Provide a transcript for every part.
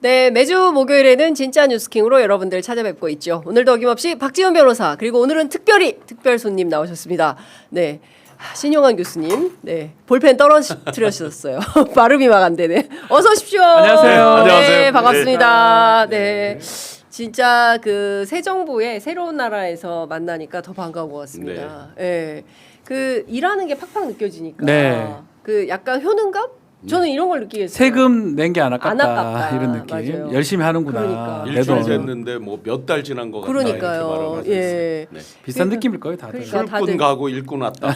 네, 매주 목요일에는 진짜 뉴스킹으로 여러분들 찾아뵙고 있죠. 오늘도 어김없이 박지원 변호사 그리고 오늘은 특별히 특별 손님 나오셨습니다. 네, 신용환 교수님, 네 볼펜 떨어뜨렸었어요. 발음이 막 안 되네. 어서 오십시오. 안녕하세요. 네, 안녕하세요. 반갑습니다. 네. 진짜 그 새 정부의 새로운 나라에서 만나니까 더 반가운 것 같습니다. 네. 그 일하는 게 팍팍 느껴지니까. 네. 그 약간 효능감? 저는 이런 걸 느끼겠어요. 세금 낸 게 안 안 아깝다, 아깝다. 이런 느낌. 맞아요. 열심히 하는구나. 그러니까. 내 일주일 돈. 됐는데 뭐 몇 달 지난 것 같다 그러니까요. 이렇게 말을 예. 네. 비싼 그러니까- 느낌일 거예요, 다들. 그러니까. 출근 다들. 가고 일꾼 왔다.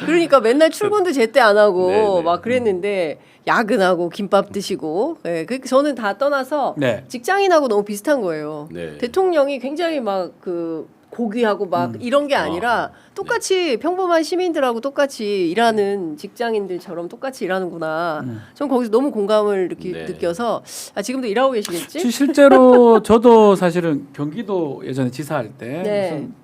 그러니까 맨날 출근도 제때 안 하고 네네. 막 그랬는데 야근하고 김밥 드시고 그 저는 다 떠나서 네. 직장인하고 너무 비슷한 거예요. 네. 대통령이 굉장히 막 그 고귀하고 막 이런 게 아니라 똑같이 평범한 시민들하고 똑같이 일하는 직장인들처럼 똑같이 일하는구나. 전 거기서 너무 공감을 네. 느껴서 지금도 일하고 계시겠지? 실제로 저도 사실은 경기도 예전에 지사할 때 네. 무슨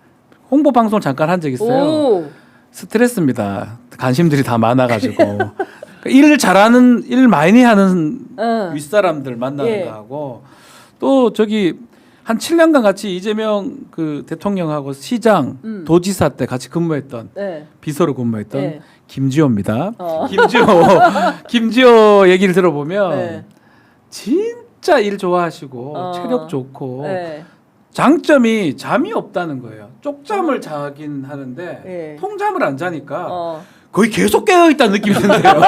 홍보 방송 잠깐 한 적 있어요. 오. 스트레스입니다. 관심들이 다 많아가지고 일을 잘하는 일 많이 하는 윗사람들 만나는 예. 거하고 또 저기 한 7년간 같이 이재명 그 대통령하고 시장 도지사 때 같이 근무했던 네. 비서로 근무했던 네. 김지호입니다. 김지호 얘기를 들어보면 네. 진짜 일 좋아하시고 체력 좋고 네. 장점이 잠이 없다는 거예요. 쪽잠을 자긴 하는데 네. 통잠을 안 자니까 어. 거의 계속 깨어 있다는 느낌이 드는데요.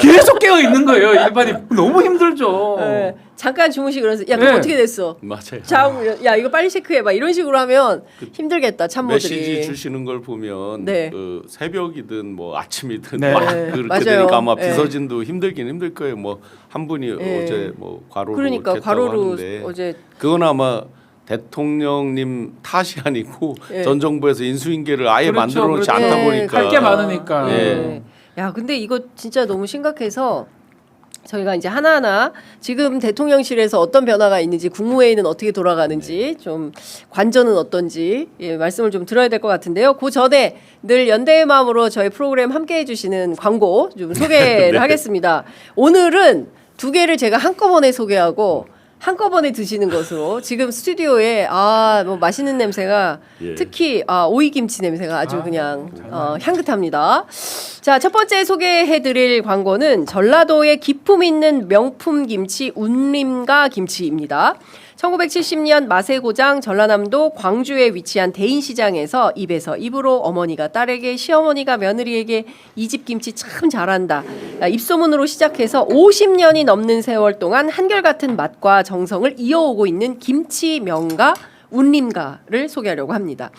계속 깨어 있는 거예요. 일반이 너무 힘들죠. 네. 잠깐 주무시고 그래서 야 그럼 네. 어떻게 됐어? 맞아요. 야 이거 빨리 체크해봐 이런 식으로 하면 힘들겠다 참모들이. 메시지 주시는 걸 보면 네. 그 새벽이든 뭐 아침이든 네. 막 네. 그렇게 맞아요. 되니까 아마 네. 비서진도 힘들긴 힘들 거예요. 뭐 한 분이 네. 어제 뭐 과로로 그러니까 했다고 과로로 하는데 어제 그건 아마 대통령님 탓이 아니고 예. 전 정부에서 인수인계를 아예 그렇죠. 만들어 놓지 그렇죠. 않다 예, 보니까 할 게 많으니까. 예. 야 근데 이거 진짜 너무 심각해서 저희가 이제 하나하나 지금 대통령실에서 어떤 변화가 있는지 국무회의는 어떻게 돌아가는지 좀 관전은 어떤지 말씀을 좀 들어야 될 것 같은데요. 그 전에 늘 연대의 마음으로 저희 프로그램 함께 해주시는 광고 좀 소개를 네. 하겠습니다. 오늘은 두 개를 제가 한꺼번에 소개하고 한꺼번에 드시는 것으로 지금 스튜디오에 뭐 맛있는 냄새가 예. 특히 오이김치 냄새가 아주 그냥 향긋합니다. 자, 첫 번째 소개해드릴 광고는 전라도의 기품 있는 명품 김치 운림가 김치입니다. 1970년 맛의 고장 전라남도 광주에 위치한 대인시장에서 입에서 입으로 어머니가 딸에게 시어머니가 며느리에게 이 집 김치 참 잘한다. 입소문으로 시작해서 50년이 넘는 세월 동안 한결같은 맛과 정성을 이어오고 있는 김치 명가 운림가를 소개하려고 합니다.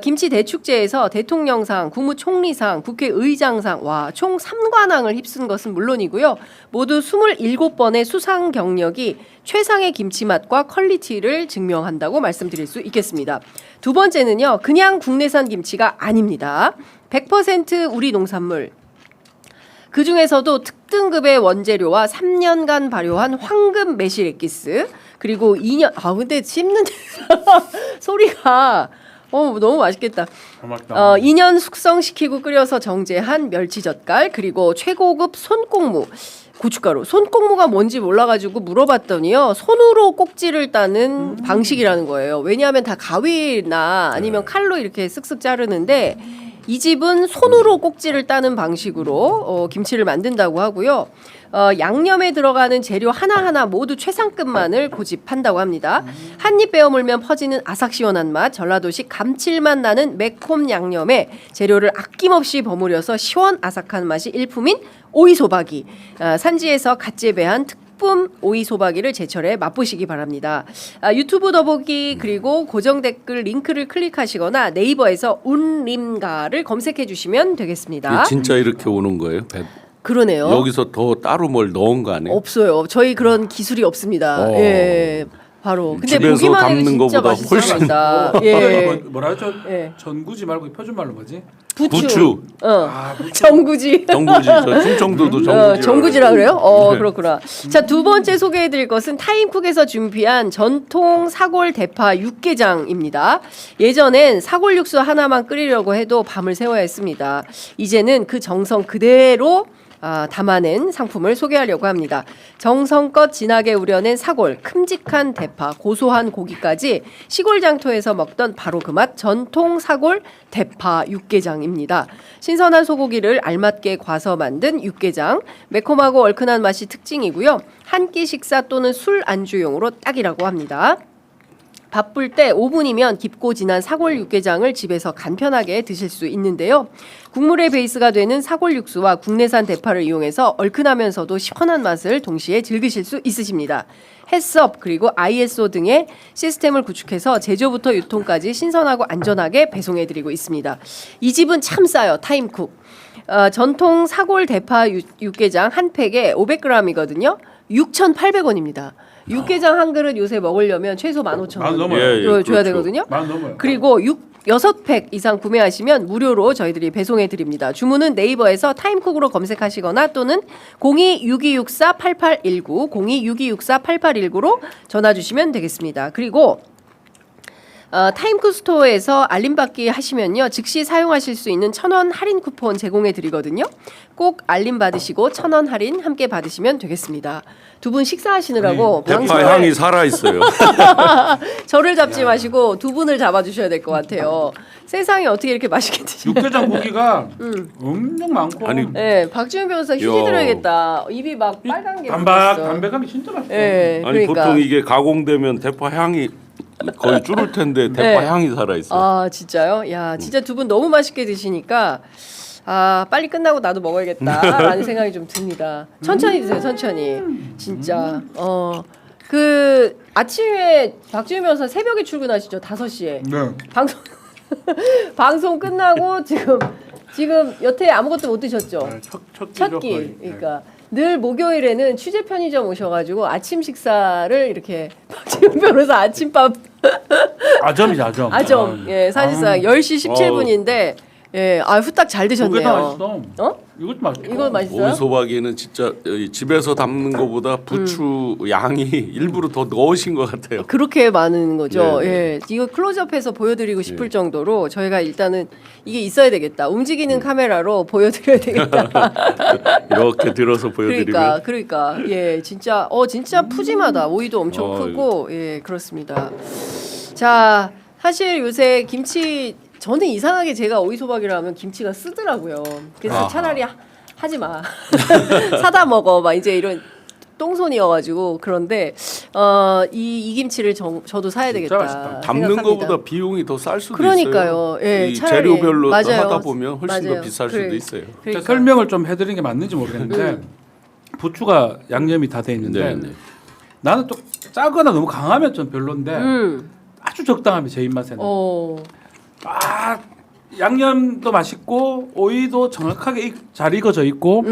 김치 대축제에서 대통령상, 국무총리상, 국회의장상 총 3관왕을 휩쓴 것은 물론이고요. 모두 27번의 수상 경력이 최상의 김치 맛과 퀄리티를 증명한다고 말씀드릴 수 있겠습니다. 두 번째는요. 그냥 국내산 김치가 아닙니다. 100% 우리 농산물. 그 중에서도 특등급의 원재료와 3년간 발효한 황금 매실 엑기스 그리고 2년 근데 씹는 소리가 너무 맛있겠다. 2년 숙성시키고 끓여서 정제한 멸치젓갈 그리고 최고급 손꼽무 고춧가루. 손꼽무가 뭔지 몰라가지고 물어봤더니요. 손으로 꼭지를 따는 방식이라는 거예요. 왜냐하면 다 가위나 아니면 칼로 이렇게 쓱쓱 자르는데 이 집은 손으로 꼭지를 따는 방식으로 김치를 만든다고 하고요. 양념에 들어가는 재료 하나하나 모두 최상급만을 고집한다고 합니다. 한 입 베어 물면 퍼지는 아삭 시원한 맛, 전라도식 감칠맛 나는 매콤 양념에 재료를 아낌없이 버무려서 시원 아삭한 맛이 일품인 오이소박이. 산지에서 갓 재배한 특품 오이소박이를 제철에 맛보시기 바랍니다. 유튜브 더보기 그리고 고정 댓글 링크를 클릭하시거나 네이버에서 운림가를 검색해 주시면 되겠습니다. 진짜 이렇게 오는 거예요? 그러네요. 여기서 더 따로 뭘 넣은 거 아니에요? 없어요. 저희 그런 기술이 없습니다. 예. 바로. 근데 집에서 보기만 해도 담는 진짜 거보다 훨씬 맛있습니다. 예. 뭐라 하죠? 예. 전구지 말고 표준말로 뭐지? 부추. 정구지. 정구지. 저 충청도도 정구지. 정구지라 그래요? 네. 그렇구나. 자, 두 번째 소개해드릴 것은 타임쿡에서 준비한 전통 사골 대파 육개장입니다. 예전엔 사골 육수 하나만 끓이려고 해도 밤을 새워야 했습니다. 이제는 그 정성 그대로 담아낸 상품을 소개하려고 합니다. 정성껏 진하게 우려낸 사골, 큼직한 대파, 고소한 고기까지 시골 장터에서 먹던 바로 그 맛 전통 사골 대파 육개장입니다. 신선한 소고기를 알맞게 과서 만든 육개장, 매콤하고 얼큰한 맛이 특징이고요. 한 끼 식사 또는 술 안주용으로 딱이라고 합니다. 바쁠 때 5분이면 깊고 진한 사골 육개장을 집에서 간편하게 드실 수 있는데요. 국물의 베이스가 되는 사골 육수와 국내산 대파를 이용해서 얼큰하면서도 시원한 맛을 동시에 즐기실 수 있으십니다. 햇섭 그리고 ISO 등의 시스템을 구축해서 제조부터 유통까지 신선하고 안전하게 배송해드리고 있습니다. 이 집은 참 싸요. 타임쿡. 전통 사골 대파 육개장 한 팩에 500g이거든요. 6,800원입니다. 육개장 한 그릇 요새 먹으려면 최소 15,000원 넘어요. 예, 줘야 그렇죠. 되거든요. 만 넘어요. 그리고 6팩 이상 구매하시면 무료로 저희들이 배송해 드립니다. 주문은 네이버에서 타임쿡으로 검색하시거나 또는 0262648819 0262648819로 전화 주시면 되겠습니다. 그리고 타임쿡 스토어에서 알림받기 하시면요. 즉시 사용하실 수 있는 1,000원 할인 쿠폰 제공해 드리거든요. 꼭 알림 받으시고 1,000원 할인 함께 받으시면 되겠습니다. 두 분 식사하시느라고 대파 방송을 향이 살아 있어요. 저를 잡지 마시고 두 분을 잡아주셔야 될 것 같아요. 세상에 어떻게 이렇게 맛있게 드시나요? 육개장 고기가 엄청 많고 아니, 네, 박지훈 변호사 휴지 야. 들어야겠다. 입이 막 빨간 게 담백함이 진짜 맛있어. 네, 아니 그러니까. 보통 이게 가공되면 대파 향이 거의 줄을 텐데 대파 네. 향이 살아 있어요. 아 진짜요? 야 진짜 두 분 너무 맛있게 드시니까 빨리 끝나고 나도 먹어야겠다라는 생각이 좀 듭니다. 천천히 드세요, 천천히. 진짜. 그 아침에 박지훈 변호사 새벽에 출근하시죠? 5시에. 네. 방송 방송 끝나고 지금 여태 아무것도 못 드셨죠? 첫 끼. 그러니까 늘 목요일에는 취재 편의점 오셔가지고 아침 식사를 이렇게 박지훈 변호사 아침밥 아점이죠, 아점. 아점 예 사실상 10시 17분인데 예 후딱 잘 고기가 드셨네요. 맛있어. 어? 이것도 맛있어. 이거 맛있어요? 오이소박이는 진짜 집에서 담는 것보다 부추 양이 일부러 더 넣으신 것 같아요. 그렇게 많은 거죠. 네, 네. 예, 이거 클로즈업해서 보여드리고 싶을 정도로 저희가 일단은 이게 있어야 되겠다. 움직이는 카메라로 보여드려야 되겠다. 이렇게 들어서 보여드리면 그러니까 예, 진짜 푸짐하다. 오이도 엄청 크고 예, 그렇습니다. 자, 사실 요새 김치 저는 이상하게 제가 오이소박이라 하면 김치가 쓰더라고요. 그래서 차라리 하지 마. 사다 먹어. 막 이제 이런 똥손이어가지고 그런데 이 김치를 저도 사야 되겠다. 맛있다. 담는 생각합니다. 것보다 비용이 더 쌀 수도 그러니까요. 있어요. 예, 이 차라리. 재료별로 맞아요. 하다 보면 훨씬 맞아요. 더 비쌀 그래. 수도 있어요. 제가 그러니까. 설명을 좀 해드리는 게 맞는지 모르겠는데 부추가 양념이 다 돼 있는데 네, 네. 나는 좀 짜거나 너무 강하면 좀 별론데 아주 적당하면 제 입맛에는 양념도 맛있고 오이도 정확하게 잘 익어져 있고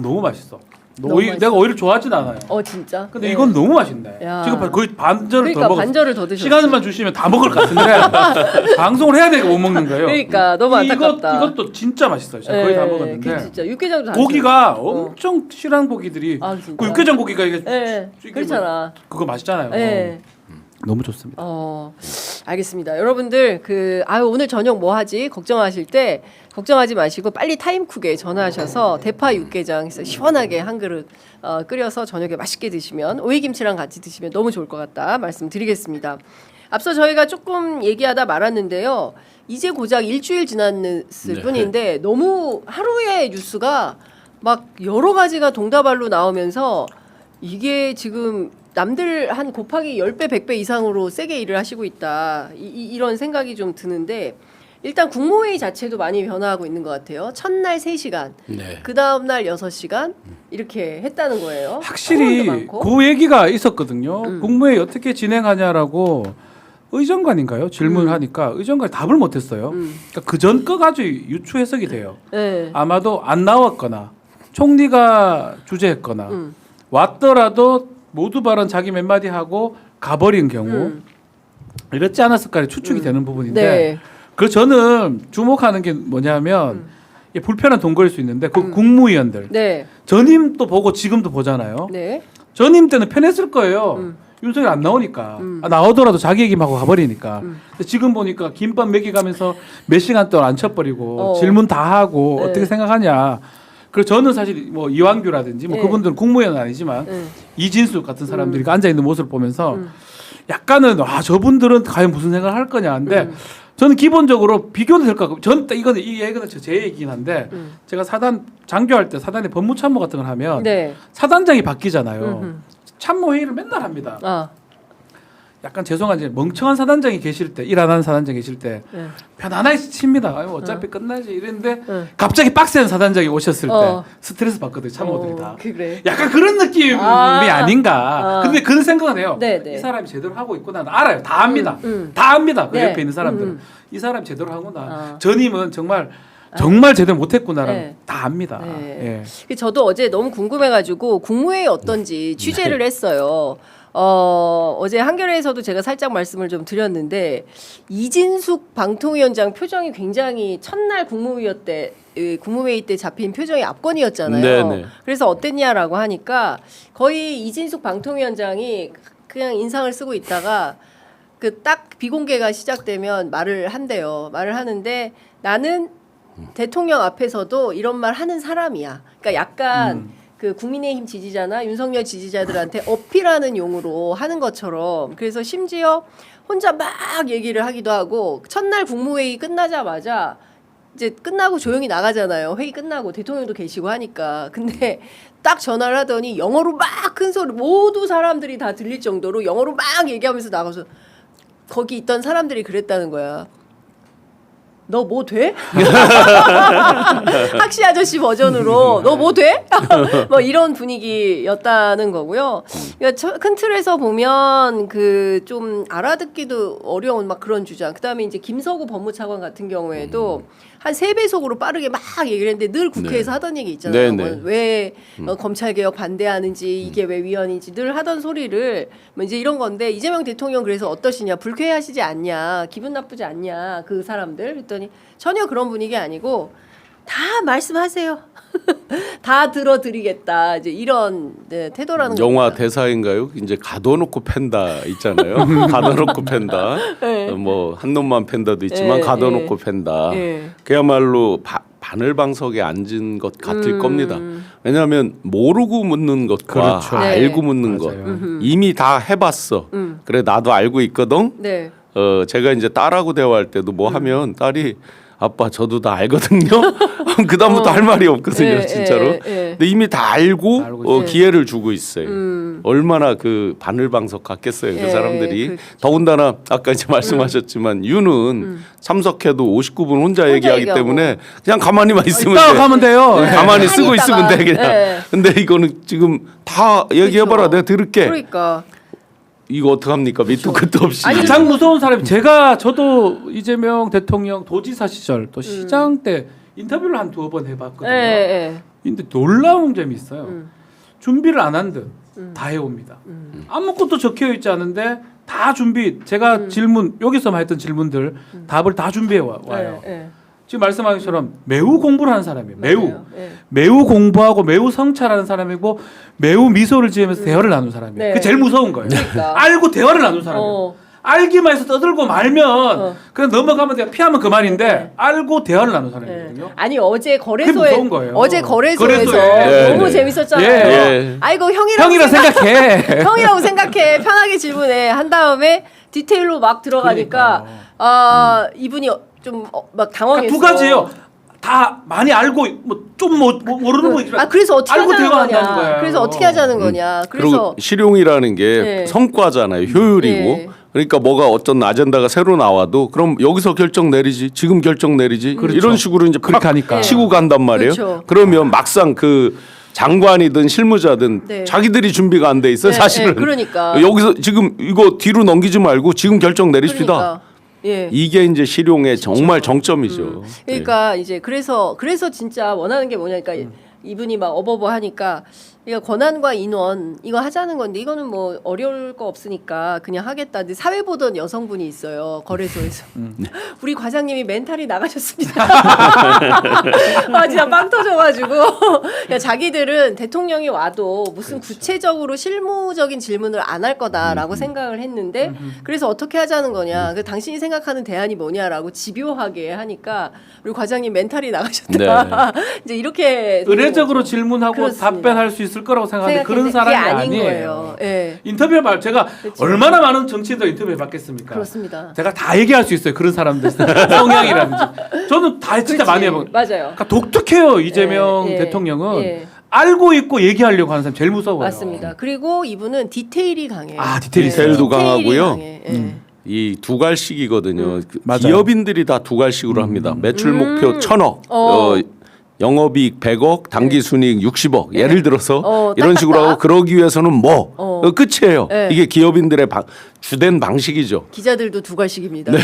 너무 맛있어. 너무 오이 맛있어. 내가 오이를 좋아하진 않아요. 진짜. 근데 네. 이건 너무 맛있네. 야. 지금 거의 반절을 그러니까 더 먹었어. 반절을 더 드셨어. 시간만 주시면 다 먹을 것 같은데 방송을 해야 되니까 못 먹는 거예요. 그러니까 너무 안타깝다. 이것도 진짜 맛있어요. 제가 거의 다 먹었는데 그 진짜 육개장도 다 고기가 드셨어. 엄청 실한 고기들이 진짜. 그 육개장 고기가 이게 예, 그렇잖아. 그거 맛있잖아요. 예. 너무 좋습니다. 알겠습니다. 여러분들 오늘 저녁 뭐 하지? 걱정하실 때 걱정하지 마시고 빨리 타임쿡에 전화하셔서 대파 육개장 해서 시원하게 한 그릇 끓여서 저녁에 맛있게 드시면 오이김치랑 같이 드시면 너무 좋을 것 같다 말씀드리겠습니다. 앞서 저희가 조금 얘기하다 말았는데요. 이제 고작 일주일 지났을 뿐인데 너무 하루에 뉴스가 막 여러 가지가 동다발로 나오면서 이게 지금 남들 한 곱하기 10배, 100배 이상으로 세게 일을 하시고 있다. 이런 생각이 좀 드는데 일단 국무회의 자체도 많이 변화하고 있는 것 같아요. 첫날 3시간, 네. 그 다음날 6시간 이렇게 했다는 거예요. 확실히 토론도 많고. 그 얘기가 있었거든요. 국무회의 어떻게 진행하냐라고 의정관인가요? 질문하니까 의정관이 답을 못했어요. 그러니까 그전 거 가지고 유추 해석이 돼요. 네. 아마도 안 나왔거나 총리가 주재했거나 왔더라도 모두 발언 자기 몇 마디 하고 가버린 경우 이렇지 않았을까 추측이 되는 부분인데 네. 그 저는 주목하는 게 뭐냐면 이게 불편한 동거일 수 있는데 그 국무위원들 네. 전임도 보고 지금도 보잖아요. 네. 전임 때는 편했을 거예요. 윤석열 안 나오니까 나오더라도 자기 얘기만 하고 가버리니까. 근데 지금 보니까 김밥 먹이가면서 몇 시간 동안 안 쳐버리고 질문 다 하고 네. 어떻게 생각하냐. 그리고 저는 사실 뭐 이완규라든지 뭐 네. 그분들은 국무위원은 아니지만 이진숙 같은 사람들이 앉아 있는 모습을 보면서 약간은 저분들은 과연 무슨 생각을 할 거냐 한데 저는 기본적으로 비교는 될까. 저는 이거는 이 얘기는 제 얘기긴 한데 제가 사단 장교할 때 사단에 법무참모 같은 걸 하면 네. 사단장이 바뀌잖아요. 참모 회의를 맨날 합니다. 아. 약간 죄송하지 멍청한 사단장이 계실 때 일 안 하는 사단장이 계실 때 네. 편안하게 칩니다. 아유, 어차피 끝나지 이랬는데 응. 갑자기 빡센 사단장이 오셨을 때 어. 스트레스 받거든요. 참모들이 다. 그래. 약간 그런 느낌이 아닌가. 근데 그런 생각은 해요. 네. 이 사람이 제대로 하고 있구나. 알아요. 다 압니다. 다 압니다. 그 네. 옆에 있는 사람들은 이 사람이 제대로 하구나. 어. 전임은 정말 제대로 못했구나라는 네. 다 압니다. 네. 예. 저도 어제 너무 궁금해가지고 국무회의 어떤지 취재를 했어요. 어제 한겨레에서도 제가 살짝 말씀을 좀 드렸는데 이진숙 방통위원장 표정이 굉장히 첫날 국무회의 때 잡힌 표정이 압권이었잖아요. 네네. 그래서 어땠냐라고 하니까 거의 이진숙 방통위원장이 그냥 인상을 쓰고 있다가 그 딱 비공개가 시작되면 말을 한대요. 말을 하는데 나는 대통령 앞에서도 이런 말 하는 사람이야. 그러니까 약간 그 국민의힘 지지자나 윤석열 지지자들한테 어필하는 용으로 하는 것처럼 그래서 심지어 혼자 막 얘기를 하기도 하고 첫날 국무회의 끝나자마자 이제 끝나고 조용히 나가잖아요. 회의 끝나고 대통령도 계시고 하니까. 근데 딱 전화를 하더니 영어로 막 큰 소리 모두 사람들이 다 들릴 정도로 영어로 막 얘기하면서 나가서 거기 있던 사람들이 그랬다는 거야. 너 뭐 돼? 학시 아저씨 버전으로 너 뭐 돼? 뭐 이런 분위기였다는 거고요. 그러니까 큰 틀에서 보면 그 좀 알아듣기도 어려운 막 그런 주장. 그다음에 이제 김서구 법무차관 같은 경우에도 한 3배속으로 빠르게 막 얘기를 했는데 늘 국회에서 하던 얘기 있잖아요. 네, 네. 뭐 왜 검찰개혁 반대하는지 이게 왜 위헌인지 늘 하던 소리를 뭐 이제 이런 건데 이재명 대통령 그래서 어떠시냐 불쾌하시지 않냐 기분 나쁘지 않냐 그 사람들 그랬더니 전혀 그런 분위기 아니고 다 말씀하세요. 다 들어드리겠다. 이제 이런 태도라는 영화 겁니다. 대사인가요? 이제 가둬놓고 팬다 있잖아요. 가둬놓고 팬다. 네. 뭐 한 놈만 팬다도 있지만 네, 가둬놓고 팬다. 네. 그야말로 바늘방석에 앉은 것 같을 겁니다. 왜냐하면 모르고 묻는 것과 그렇죠. 네. 알고 묻는 맞아요. 것 이미 다 해봤어. 그래 나도 알고 있거든. 네. 제가 이제 딸하고 대화할 때도 뭐 하면 딸이 아빠 저도 다 알거든요. 그 다음부터 할 말이 없거든요, 예, 진짜로. 예, 예. 근데 이미 다 알고 알고 기회를 주고 있어요. 얼마나 그 바늘방석 같겠어요, 예, 그 사람들이. 그- 더군다나 아까 이제 말씀하셨지만 유는 참석해도 59분 혼자 얘기하기 얘기하고. 때문에 그냥 가만히만 있으면 이따가 돼. 가면 돼요. 가만히 쓰고 가만히 있으면 돼 있다가. 그냥. 예. 근데 이거는 지금 다 얘기해봐라, 그렇죠. 내가 들을게. 그러니까 이거 어떡합니까? 밑도 끝도 없이. 아니, 가장 무서운 사람이 저도 이재명 대통령 도지사 시절 또 시장 때 인터뷰를 한 2번 해봤거든요. 예. 근데 놀라운 점이 있어요. 준비를 안 한 듯 다 해옵니다. 아무것도 적혀 있지 않은데 다 제가 질문 여기서만 했던 질문들 답을 다 준비해 와요. 예. 지금 말씀하신 것처럼 매우 공부를 하는 사람이에요. 맞아요. 예. 매우 공부하고 매우 성찰하는 사람이고 매우 미소를 지으면서 대화를 나누는 사람이에요. 네. 그게 제일 무서운 거예요. 그러니까. 알고 대화를 나누는 사람이에요. 어. 알기만 해서 떠들고 말면 그냥 넘어가면 돼요. 피하면 그만인데 알고 대화를 나누는 사람이거든요. 아니 어제 그게 무서운 거예요. 거래소에서 거래소에. 너무 네. 재밌었잖아요. 예. 아이고 형이라고 형이라 생각해. 형이라고 생각해. 편하게 질문해. 한 다음에 디테일로 막 들어가니까 그러니까요. 이분이 좀 막 당황했어. 두 가지예요. 다 많이 알고 좀 모르는 거 있지만 그래서 어떻게 알고 하자는 대화한다는 거냐. 거예요. 그래서 어떻게 하자는 거냐. 그리고 그래서 실용이라는 게 네. 성과잖아요. 효율이고. 네. 그러니까 뭐가 어떤 아젠다가 새로 나와도 그럼 여기서 결정 내리지. 지금 결정 내리지. 그렇죠. 이런 식으로 이제 그렇게 팍 하니까. 치고 간단 말이에요. 그렇죠. 그러면 막상 그 장관이든 실무자든 네. 자기들이 준비가 안 돼 있어요. 네, 사실은. 네, 그러니까. 여기서 지금 이거 뒤로 넘기지 말고 지금 결정 내리십시다. 그러니까. 예. 이게 이제 실용의 정말 정점이죠. 그러니까 이제 그래서 진짜 원하는 게 뭐냐니까 이분이 막 어버버 하니까 그러니까 권한과 인원 이거 하자는 건데 이거는 뭐 어려울 거 없으니까 그냥 하겠다. 근데 사회 보던 여성분이 있어요. 거래소에서. 우리 과장님이 멘탈이 나가셨습니다. 아 진짜 빵 터져가지고 그러니까 자기들은 대통령이 와도 무슨 구체적으로 실무적인 질문을 안 할 거다라고 생각을 했는데 그래서 어떻게 하자는 거냐. 그 당신이 생각하는 대안이 뭐냐라고 집요하게 하니까 우리 과장님 멘탈이 나가셨다. 이제 이렇게 의례적으로 질문하고 그렇습니다. 답변할 수 있을 거라고 생각하는데 그런 생각했는데 사람이 그게 아닌 아니에요. 거예요. 예. 인터뷰해봐. 제가 그렇죠. 얼마나 많은 정치인들 인터뷰해봤겠습니까? 그렇습니다. 제가 다 얘기할 수 있어요. 그런 사람들 성향이라든지. 저는 다 진짜 그렇지. 많이 해본. 맞아요. 그러니까 독특해요. 이재명 예, 예, 대통령은 예. 알고 있고 얘기하려고 하는 사람 제일 무서워요. 맞습니다. 그리고 이분은 디테일이 강해요. 아, 디테일이 디테일도 디테일이 강하고요. 강해. 예. 이 두갈씩이거든요. 그 맞아요. 기업인들이 다 두갈씩으로 합니다. 매출 목표 1,000억, 영업이익 100억, 당기순이익 60억. 예를 들어서 이런 식으로 하고 그러기 위해서는 뭐 끝이에요. 네. 이게 기업인들의 주된 방식이죠. 기자들도 두갈씩입니다. 네.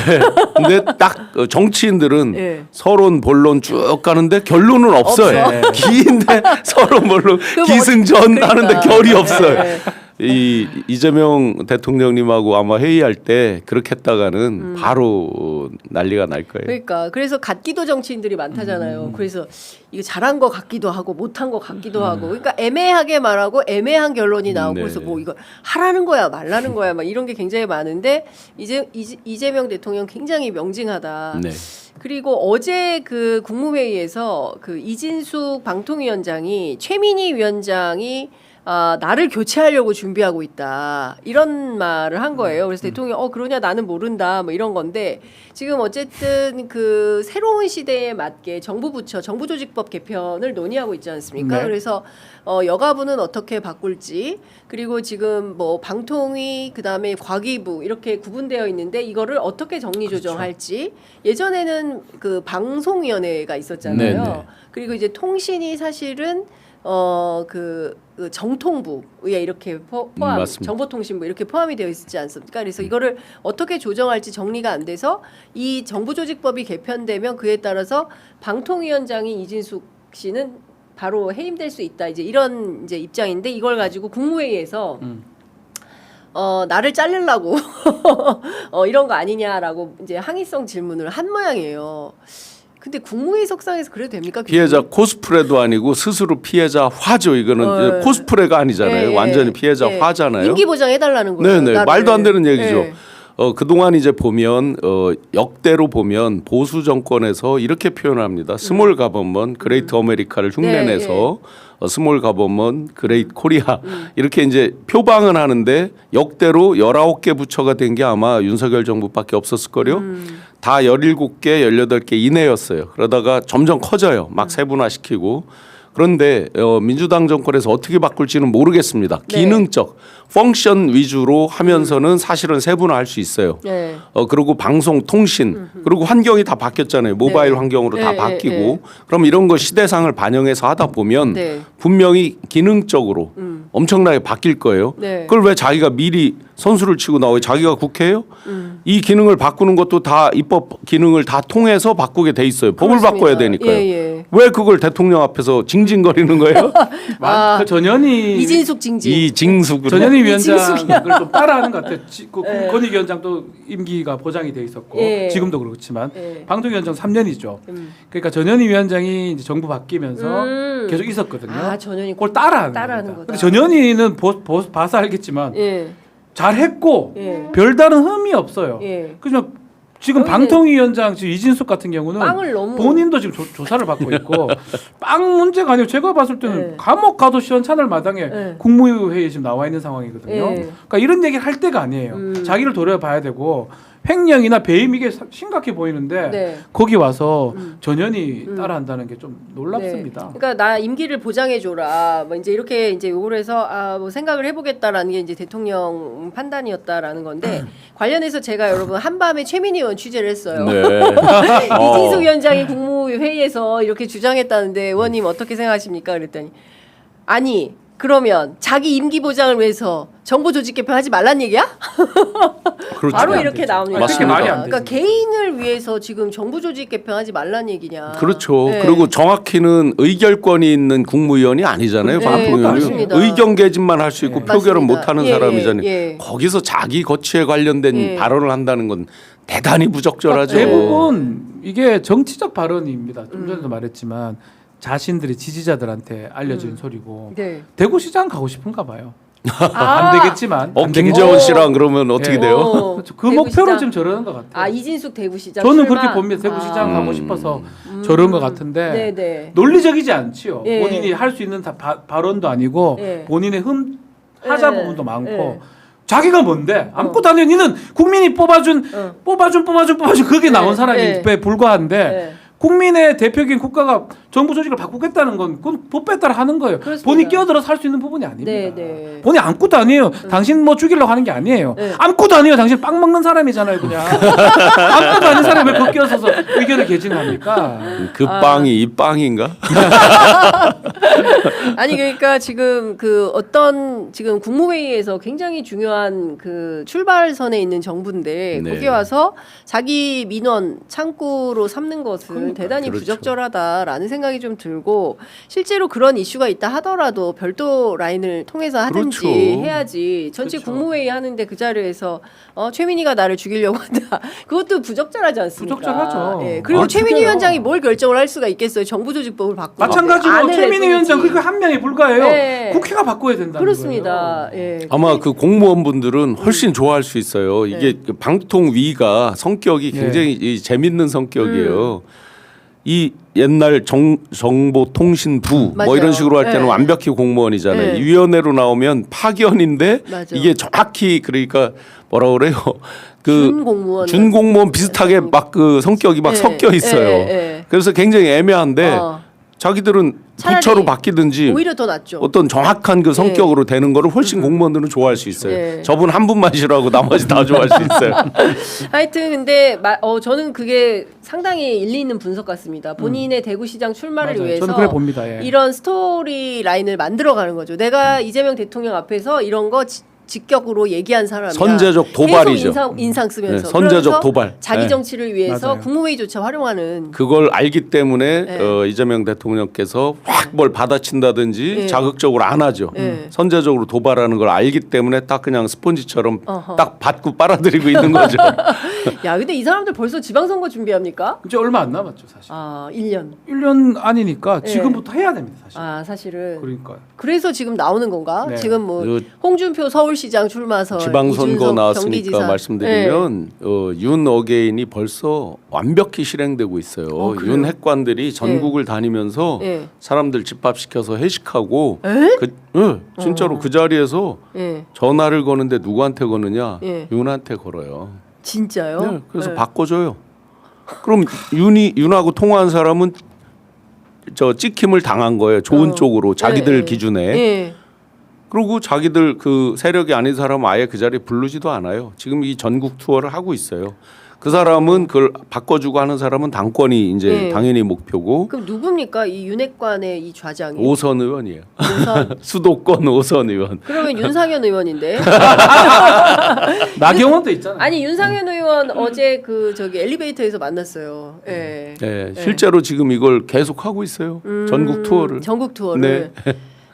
근데 딱 정치인들은 예. 서론 본론 쭉 가는데 결론은 없어요. 없어. 긴데 서론 본론 그럼 기승전 그러니까. 하는데 결이 없어요. 예. 이 이재명 대통령님하고 아마 회의할 때 그렇게 했다가는 바로 난리가 날 거예요. 그러니까 그래서 갓기도 정치인들이 많다잖아요. 그래서 이거 잘한 거 같기도 하고 못한 거 같기도 하고 그러니까 애매하게 말하고 애매한 결론이 나오고 네. 그래서 뭐 이거 하라는 거야 말라는 거야 막 이런 게 굉장히 많은데 이재명 대통령 굉장히 명징하다. 네. 그리고 어제 그 국무회의에서 그 이진숙 방통위원장이 최민희 위원장이 나를 교체하려고 준비하고 있다 이런 말을 한 거예요. 그래서 대통령 그러냐 나는 모른다 뭐 이런 건데 지금 어쨌든 그 새로운 시대에 맞게 정부조직법 개편을 논의하고 있지 않습니까? 네. 그래서 여가부는 어떻게 바꿀지 그리고 지금 뭐 방통위 그다음에 과기부 이렇게 구분되어 있는데 이거를 어떻게 정리조정할지 예전에는 그 방송위원회가 있었잖아요. 네네. 그리고 이제 통신이 사실은 그 정통부에 이렇게 포함, 맞습니다. 정보통신부 이렇게 포함이 되어 있지 않습니까? 그래서 이거를 어떻게 조정할지 정리가 안 돼서 이 정부조직법이 개편되면 그에 따라서 방통위원장이 이진숙 씨는 바로 해임될 수 있다. 이제 이런 이제 입장인데 이걸 가지고 국무회의에서 나를 자르려고 이런 거 아니냐라고 이제 항의성 질문을 한 모양이에요. 근데 국무회의 석상에서 그래도 됩니까? 피해자 코스프레도 아니고 스스로 피해자 화죠. 이거는 코스프레가 아니잖아요. 예, 예. 완전히 피해자 예. 화잖아요. 임기 보장해달라는 거예요. 네네. 나를. 말도 안 되는 얘기죠. 예. 그동안 이제 보면 역대로 보면 보수 정권에서 이렇게 표현합니다. 스몰 가버먼 그레이트 아메리카를 흉내내서 스몰 가버먼 그레이트 코리아 이렇게 이제 표방은 하는데 역대로 19개 부처가 된 게 아마 윤석열 정부밖에 없었을 거요. 다 17개, 18개 이내였어요. 그러다가 점점 커져요. 막 세분화시키고. 그런데 민주당 정권에서 어떻게 바꿀지는 모르겠습니다. 네. 기능적, 펑션 위주로 하면서는 사실은 세분화할 수 있어요. 네. 그리고 방송, 통신, 그리고 환경이 다 바뀌었잖아요. 모바일 네. 환경으로 다 네, 바뀌고. 네. 그럼 이런 거 시대상을 반영해서 하다 보면 네. 분명히 기능적으로 엄청나게 바뀔 거예요. 네. 그걸 왜 자기가 미리 선수를 치고 나와요? 자기가 국회예요? 이 기능을 바꾸는 것도 다 입법 기능을 다 통해서 바꾸게 돼 있어요. 법을 그렇습니다. 바꿔야 되니까요. 예. 왜 그걸 대통령 앞에서 징징거리는 거예요? 그 전현희 이진숙 징징. 이 징숙으로. 전현희 위원장을 이진숙이야. 좀 따라하는 것 같아요. 그 예. 권익위원장도 임기가 보장이 돼 있었고 예. 지금도 그렇지만 예. 방통위원장 3년이죠. 그러니까 전현희 위원장이 이제 정부 바뀌면서 계속 있었거든요. 전현희 그걸 따라하는 따라하는 겁니다. 거다. 근데 전현희는 봐서 알겠지만 예. 잘했고 예. 별다른 흠이 없어요. 예. 그렇지만 지금 여기는- 방통위원장 지금 이진숙 같은 경우는 빵을 너무 본인도 지금 조사를 받고 있고 빵 문제가 아니고 제가 봤을 때는 네. 감옥 가도 시원찮을 마당에 네. 국무회의에 지금 나와 있는 상황이거든요. 네. 그러니까 이런 얘기를 할 때가 아니에요. 자기를 돌아봐야 되고 횡령이나 배임 이게 심각해 보이는데 네. 거기 와서 전현희 따라한다는 게 좀 놀랍습니다. 네. 그러니까 나 임기를 보장해 줘라. 뭐 이제 이렇게 이제 요구를 해서 뭐 생각을 해보겠다라는 게 이제 대통령 판단이었다라는 건데 관련해서 제가 여러분 한밤에 최민희 의원 취재를 했어요. 네. 이진숙 위원장이 국무회의에서 이렇게 주장했다는데 의원님 어떻게 생각하십니까? 그랬더니 아니 그러면 자기 임기 보장을 위해서 정보 조직 개편하지 말란 얘기야? 그렇죠. 바로 안 이렇게 되죠. 나옵니다. 맞습니다. 말이 안 되죠. 그러니까 개인을 위해서 지금 정부 조직 개편하지 말란 얘기냐? 그렇죠. 네. 그리고 정확히는 의결권이 있는 국무위원이 아니잖아요. 네, 국무위원은 맞습니다. 의견 개진만 할 수 있고 표결은 맞습니다. 못하는 예, 사람이잖아요. 예. 거기서 자기 거취에 관련된 예. 발언을 한다는 건 대단히 부적절하죠. 대부분 이게 정치적 발언입니다. 좀 전에도 말했지만 자신들의 지지자들한테 알려진 소리고 네. 대구시장 가고 싶은가 봐요. 아. 안 되겠지만 안 되겠지만. 김재원 씨랑 그러면 어떻게 예. 돼요? 그렇죠. 그 목표로 지금 저러는 것 같아요. 아 이진숙 대구시장. 저는 출마? 그렇게 봅니다. 대구시장 아. 가고 싶어서 저런 것 같은데 네네. 논리적이지 않지요. 예. 본인이 할 수 있는 발언도 아니고 예. 본인의 하자 예. 부분도 많고 예. 자기가 뭔데 아무것도 안 해요. 니는 국민이 뽑아준 그게 나온 예. 사람에 예. 불과한데 예. 국민의 대표긴 국가가 정부 조직을 바꾸겠다는 건 그건 법에 따라 하는 거예요. 그렇습니다. 본인이 끼어들어서 할 수 있는 부분이 아닙니다. 네, 네. 본인이 아무것도 아니에요. 당신 뭐 죽이려고 하는 게 아니에요. 네. 아무것도 아니에요. 당신 빵 먹는 사람이잖아요. 그냥 아무것도 아닌 사람이 왜 거기 끼어서서 의견을 개진합니까? 그 빵이 이 빵인가? 아니 그러니까 지금 그 어떤 지금 국무회의에서 굉장히 중요한 그 출발선에 있는 정부인데 네. 거기 와서 자기 민원 창구로 삼는 것은 대단히 그렇죠. 부적절하다라는 생각이 좀 들고 실제로 그런 이슈가 있다 하더라도 별도 라인을 통해서 하든지 그렇죠. 해야지 전체 그렇죠. 국무회의 하는데 그 자리에서 최민희가 나를 죽이려고 한다 그것도 부적절하지 않습니까? 부적절하죠. 예. 그리고 아, 최민희 죽여요. 위원장이 뭘 결정을 할 수가 있겠어요? 정부조직법을 바꾸고 마찬가지로 최민희 위원장 그게 한 명에 불과해요. 네. 국회가 바꿔야 된다는 그렇습니다. 거예요. 예. 아마 그 공무원분들은 훨씬 좋아할 수 있어요. 이게 그 방통위가 성격이 굉장히 이 재밌는 성격이에요. 이 옛날 정보통신부 맞아요. 뭐 이런 식으로 할 때는 네. 완벽히 공무원이잖아요. 네. 이 위원회로 나오면 파견인데 맞아요. 이게 정확히 그러니까 뭐라 그래요? 그 준공무원 비슷하게 막 그 성격이 막 네. 섞여 있어요. 네, 네. 그래서 굉장히 애매한데 자기들은 차라리 부처로 바뀌든지 오히려 더 낫죠. 어떤 정확한 그 성격으로 되는 거를 훨씬 공무원들은 좋아할 수 있어요. 네. 저분 한 분만 싫어하고 나머지 다 좋아할 수 있어요. 하여튼 근데 저는 그게 상당히 일리 있는 분석 같습니다. 본인의 대구시장 출마를 맞아요. 위해서 저는 그래 봅니다. 예. 이런 스토리 라인을 만들어가는 거죠. 내가 이재명 대통령 앞에서 이런 거 직격으로 얘기한 사람이야. 선제적 도발이죠. 계속 인상 쓰면서 네, 선제적 그러면서 도발. 자기 네. 정치를 위해서 맞아요. 국무회의조차 활용하는. 그걸 알기 때문에 네. 이재명 대통령께서 확 뭘 받아친다든지 네. 자극적으로 안 하죠. 네. 선제적으로 도발하는 걸 알기 때문에 딱 그냥 스폰지처럼 어허. 딱 받고 빨아들이고 있는 거죠. 야, 근데 이 사람들 벌써 지방선거 준비합니까? 이제 얼마 안 남았죠, 사실. 1년. 1년 아니니까 네. 지금부터 해야 됩니다, 사실. 사실은. 그러니까 그래서 지금 나오는 건가? 네. 지금 뭐 그 홍준표 서울시장 출마설, 지방선거 이준석 나왔으니까 경기지사. 말씀드리면 윤 어게인이 벌써 완벽히 실행되고 있어요. 그래요? 윤 핵관들이 전국을 다니면서 네. 사람들 집합시켜서 회식하고 에? 진짜로 그 자리에서 예. 전화를 거는데 누구한테 거느냐? 예. 윤한테 걸어요. 진짜요? 네, 그래서 네. 바꿔줘요. 그럼 윤하고 통화한 사람은 저 찍힘을 당한 거예요. 좋은 쪽으로 자기들 예, 예. 기준에. 예. 그리고 자기들 그 세력이 아닌 사람은 아예 그 자리에 부르지도 않아요. 지금 이 전국 투어를 하고 있어요. 그 사람은 그걸 바꿔주고 하는 사람은 당권이 이제 네. 당연히 목표고 그럼 누굽니까? 이 윤핵관의 이 좌장이. 오선 의원이에요. 윤선. 수도권 오선 의원. 그러면 윤상현 의원인데. 나경원도 있잖아요. 아니 윤상현 의원 어제 그 저기 엘리베이터에서 만났어요. 예. 네, 실제로 지금 이걸 계속 하고 있어요. 전국 투어를. 전국 투어를.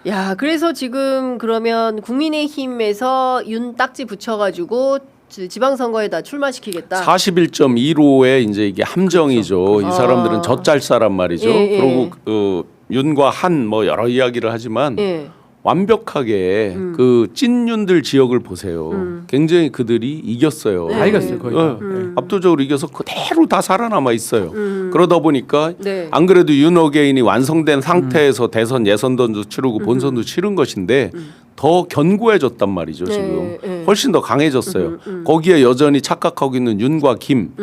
야, 그래서 지금 그러면 국민의힘에서 윤 딱지 붙여가지고 지방선거에다 출마시키겠다. 41.15에 이제 이게 함정이죠. 이 사람들은 젖잘싸란 말이죠. 예, 예. 그리고 윤과 한 뭐 여러 이야기를 하지만 예. 완벽하게 그 찐윤들 지역을 보세요. 굉장히 그들이 이겼어요. 다 이겼어요, 거의. 다. 네. 압도적으로 이겨서 그대로 다 살아남아 있어요. 그러다 보니까 네. 안 그래도 윤 어게인이 완성된 상태에서 대선 예선전도 치르고 본선도 치른 것인데 더 견고해졌단 말이죠. 네, 지금 네. 훨씬 더 강해졌어요. 거기에 여전히 착각하고 있는 윤과 김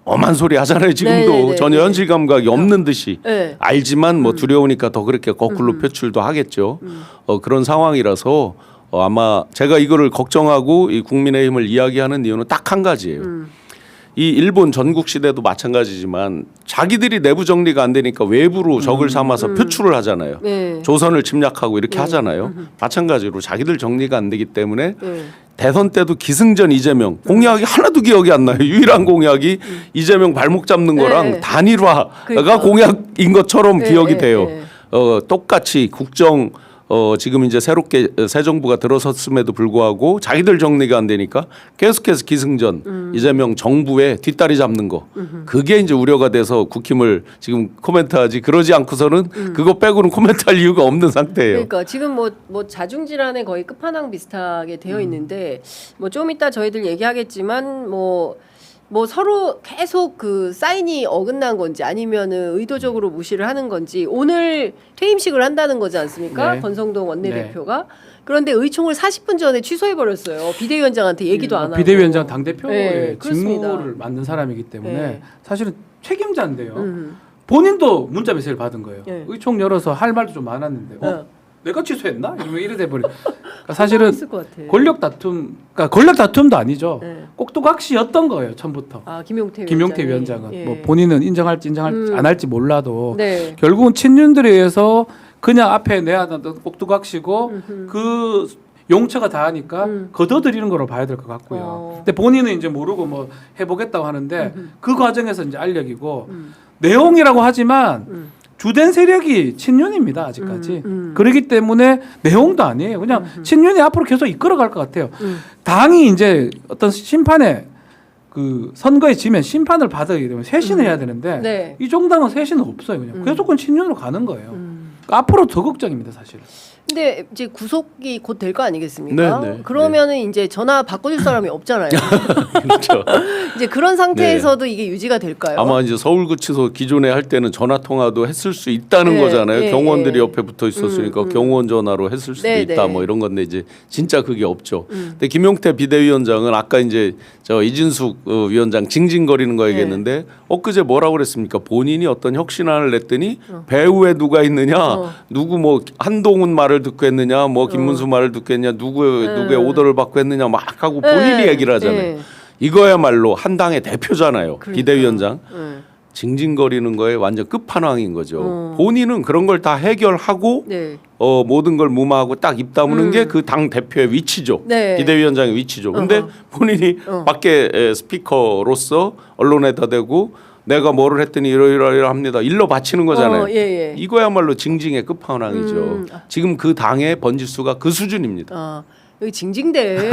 엄한 소리 하잖아요. 지금도 네, 네, 네, 전혀 네. 현실 감각이 없는 듯이 네. 알지만 뭐 두려우니까 더 그렇게 거꾸로 표출도 하겠죠. 그런 상황이라서 아마 제가 이거를 걱정하고 이 국민의힘을 이야기하는 이유는 딱 한 가지예요. 이 일본 전국 시대도 마찬가지지만 자기들이 내부 정리가 안 되니까 외부로 적을 삼아서 표출을 하잖아요. 네. 조선을 침략하고 이렇게 하잖아요. 마찬가지로 자기들 정리가 안 되기 때문에 대선 때도 기승전 이재명 공약이 하나도 기억이 안 나요. 유일한 공약이 이재명 발목 잡는 거랑 네. 단일화가 그러니까. 공약인 것처럼 네, 기억이 네, 돼요. 네. 똑같이 국정 지금 이제 새롭게 새 정부가 들어섰음에도 불구하고 자기들 정리가 안 되니까 계속해서 기승전 이재명 정부의 뒷다리 잡는 거 그게 이제 우려가 돼서 국힘을 지금 코멘트하지 그러지 않고서는 그거 빼고는 코멘트할 이유가 없는 상태예요. 그러니까 지금 뭐 자중질환의 거의 끝판왕 비슷하게 되어 있는데 뭐 좀 이따 저희들 얘기하겠지만 뭐 서로 계속 그 사인이 어긋난 건지 아니면은 의도적으로 무시를 하는 건지 오늘 퇴임식을 한다는 거지 않습니까? 네. 권성동 원내대표가. 그런데 의총을 40분 전에 취소해 버렸어요. 비대위원장한테 얘기도 안 하고. 비대위원장 당 대표의 네, 그렇습니다. 직무를 맡는 사람이기 때문에 네. 사실은 책임자인데요. 본인도 문자 메시지를 받은 거예요. 네. 의총 열어서 할 말도 좀 많았는데 네. 내가 취소했나? 이러면 이래 돼 버려. 그러니까 사실은 있을 것 같아. 권력 다툼도 아니죠. 네. 꼭두각시였던 거예요 처음부터. 아 김용태 위원장은 예. 뭐 본인은 인정할지 안 할지 몰라도 네. 결국은 친윤들에 의해서 그냥 앞에 내야던 꼭두각시고 그 용처가 다 하니까 걷어들이는 거로 봐야 될 것 같고요. 근데 본인은 이제 모르고 뭐 해보겠다고 하는데 그 과정에서 이제 알력이고 내용이라고 하지만 주된 세력이 친윤입니다 아직까지. 그렇기 때문에 내용도 아니에요. 그냥 친윤이 앞으로 계속 이끌어갈 것 같아요. 당이 이제 어떤 심판에 그 선거에 지면 심판을 받아야 되면 쇄신을 해야 되는데 네. 이 정당은 쇄신은 없어요. 그냥 계속은 친윤으로 가는 거예요. 그러니까 앞으로 더 걱정입니다 사실. 근데 이제 구속이 곧 될 거 아니겠습니까? 네, 네, 그러면은 이제 전화 바꿔줄 사람이 없잖아요. 그렇죠. 이제 그런 상태에서도 이게 유지가 될까요? 아마 이제 서울구치소 기존에 할 때는 전화 통화도 했을 수 있다는 네, 거잖아요. 네, 경호원들이 네. 옆에 붙어 있었으니까 경호원 전화로 했을 수도 네, 있다 네. 뭐 이런 건데 이제 진짜 그게 없죠. 근데 김용태 비대위원장은 아까 이제 저 이진숙 위원장 징징거리는 거 얘기했는데 엊그제 뭐라고 그랬습니까? 본인이 어떤 혁신안을 냈더니 배후에 누가 있느냐, 누구 뭐 한동훈 말을 듣고 했느냐, 뭐 김문수 말을 듣고 했느냐, 누구의 오더를 받고 했느냐 막 하고 본인이 네, 얘기를 하잖아요. 네. 이거야말로 한 당의 대표잖아요. 그러니까. 비대위원장. 네. 징징거리는 거에 완전 끝판왕인 거죠. 본인은 그런 걸 다 해결하고 네. 모든 걸 무마하고 딱 입 다무는 게 그 당 대표의 위치죠. 네. 비대위원장의 위치죠. 근데 본인이 밖에 스피커로서 언론에다 대고 내가 뭐를 했더니 이러이러합니다. 일러 바치는 거잖아요. 예, 예. 이거야말로 징징의 끝판왕이죠. 지금 그 당의 번지수가 그 수준입니다. 아, 여기 징징대.